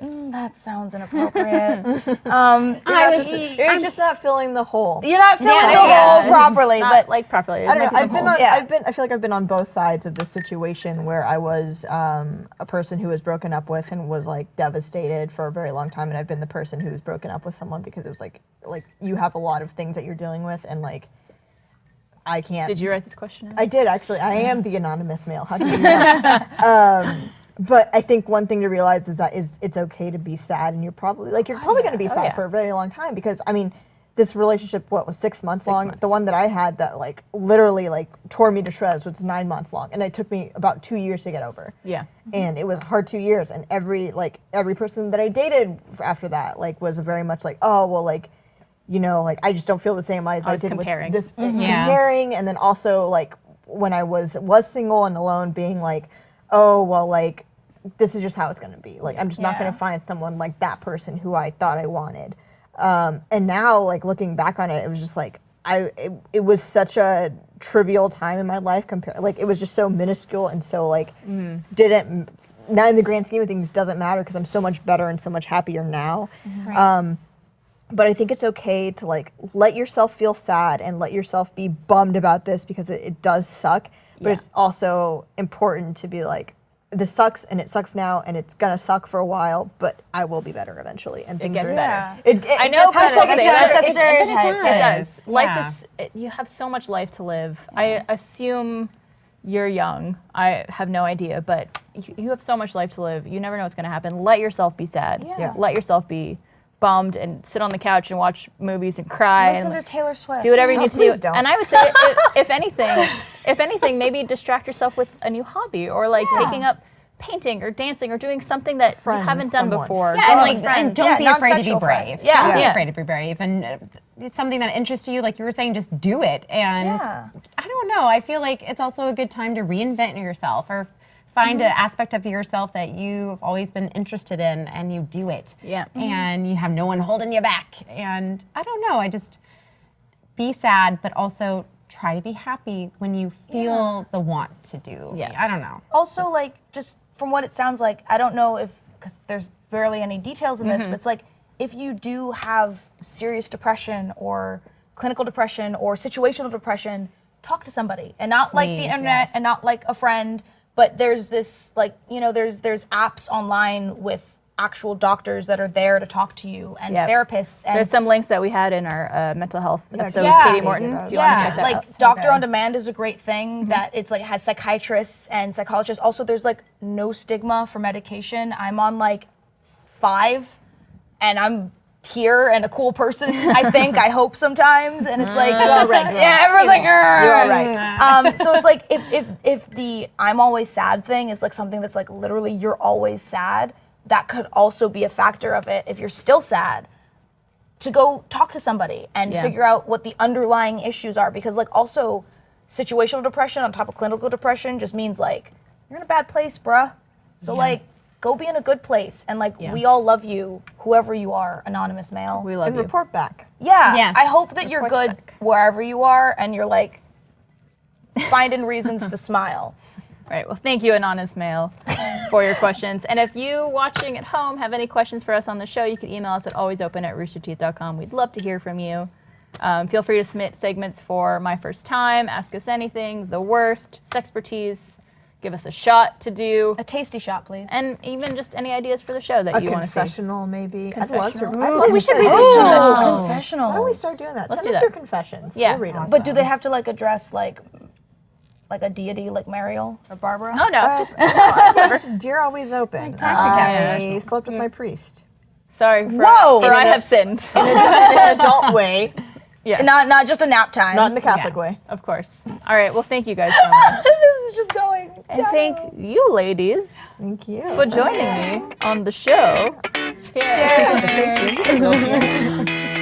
That sounds inappropriate. You're just not filling the hole. You're not filling the hole properly, Not, but properly. I don't know. There might be some holes. I feel like I've been on both sides of this situation where I was a person who was broken up with and was like devastated for a very long time, and I've been the person who's broken up with someone because it was like you have a lot of things that you're dealing with, and like I can't. Did you write this question in? I did actually. I am the anonymous male. How do you do that? But I think one thing to realize is that it's okay to be sad, and you're probably going to be sad for a very long time, because I mean, this relationship was 6 months long. months. The one that I had that literally tore me to shreds was 9 months long, and it took me about 2 years to get over. Yeah. And it was a hard 2 years, and every person that I dated after that was very much like, oh well, I just don't feel the same as I did comparing. with this comparing, and then also when I was single and alone, being like, oh well, this is just how it's going to be. I'm just not going to find someone like that person who I thought I wanted. And now, looking back on it, it was just it was such a trivial time in my life it was just so minuscule and so didn't, now in the grand scheme of things, doesn't matter because I'm so much better and so much happier now. Right. But I think it's okay to let yourself feel sad and let yourself be bummed about this, because it does suck. But it's also important to be this sucks, and it sucks now, and it's gonna suck for a while, but I will be better eventually, and things gets are better. Yeah. I know That's people how say it's that. stereotype. It does. Yeah. Life is, you have so much life to live. I assume you're young. I have no idea, but you have so much life to live. You never know what's going to happen. Let yourself be sad. Yeah. Let yourself be bummed and sit on the couch and watch movies and cry. Listen and to Taylor Swift. do whatever you need to do. please don't. And I would say, if anything, maybe distract yourself with a new hobby, or taking up painting or dancing or doing something that you haven't done before. Yeah, Go and, with friends. and don't be afraid to be non-sexual brave. friends. Yeah. Don't be Yeah. afraid to be brave. And it's something that interests you, like you were saying, just do it. And I don't know, I feel like it's also a good time to reinvent yourself, or find an aspect of yourself that you've always been interested in, and you do it. Yeah. And you have no one holding you back. And I don't know, I just be sad, but also try to be happy when you feel the want to do. Yeah. I don't know. Also, just from what it sounds like, I don't know because there's barely any details in this, but it's if you do have serious depression or clinical depression or situational depression, talk to somebody, and not the Please, internet, yes. and not a friend, but there's this there's apps online with actual doctors that are there to talk to you, and therapists. And There's some links that we had in our mental health episode yeah. with Katie Morton. If you want to check that out. Doctor on Demand is a great thing that it's has psychiatrists and psychologists. Also, there's no stigma for medication. I'm on 5, and I'm here and a cool person. I hope sometimes, and it's you're all right. yeah, everyone's You're all right. so it's if the I'm always sad thing is something that's literally you're always sad, that could also be a factor of it. If you're still sad, to go talk to somebody and figure out what the underlying issues are, because also situational depression on top of clinical depression just means you're in a bad place, bruh. So go be in a good place, and we all love you, whoever you are, anonymous male. We love And you. report back. Yeah, Yes. I hope that you're Report good back. wherever you are, and you're finding reasons to smile. Right. Well, thank you, Anonymous Mail, for your questions. And if you watching at home have any questions for us on the show, you can email us at alwaysopen@roosterteeth.com. We'd love to hear from you. Feel free to submit segments for My First Time, Ask Us Anything, The Worst, Sexpertise, give us a shot to do, A tasty shot, please. and even just any ideas for the show that A you want to see. confessional, maybe. Confessional. we should research confessionals. Why don't we start doing that? Let's Send do us that. your confessions. Yeah. We'll read them. But do they have to address a deity like Mariel or Barbara? Oh, no. Just, First, dear always open. Taxi I slept with my priest. sorry for, Whoa! for I have sinned. In an adult way, Yes. Not just a nap time. not in the Catholic way. Of course. All right. Well, thank you guys so much. This is just going. And thank you, ladies, Thank you. for joining me on the show. Cheers. Cheers.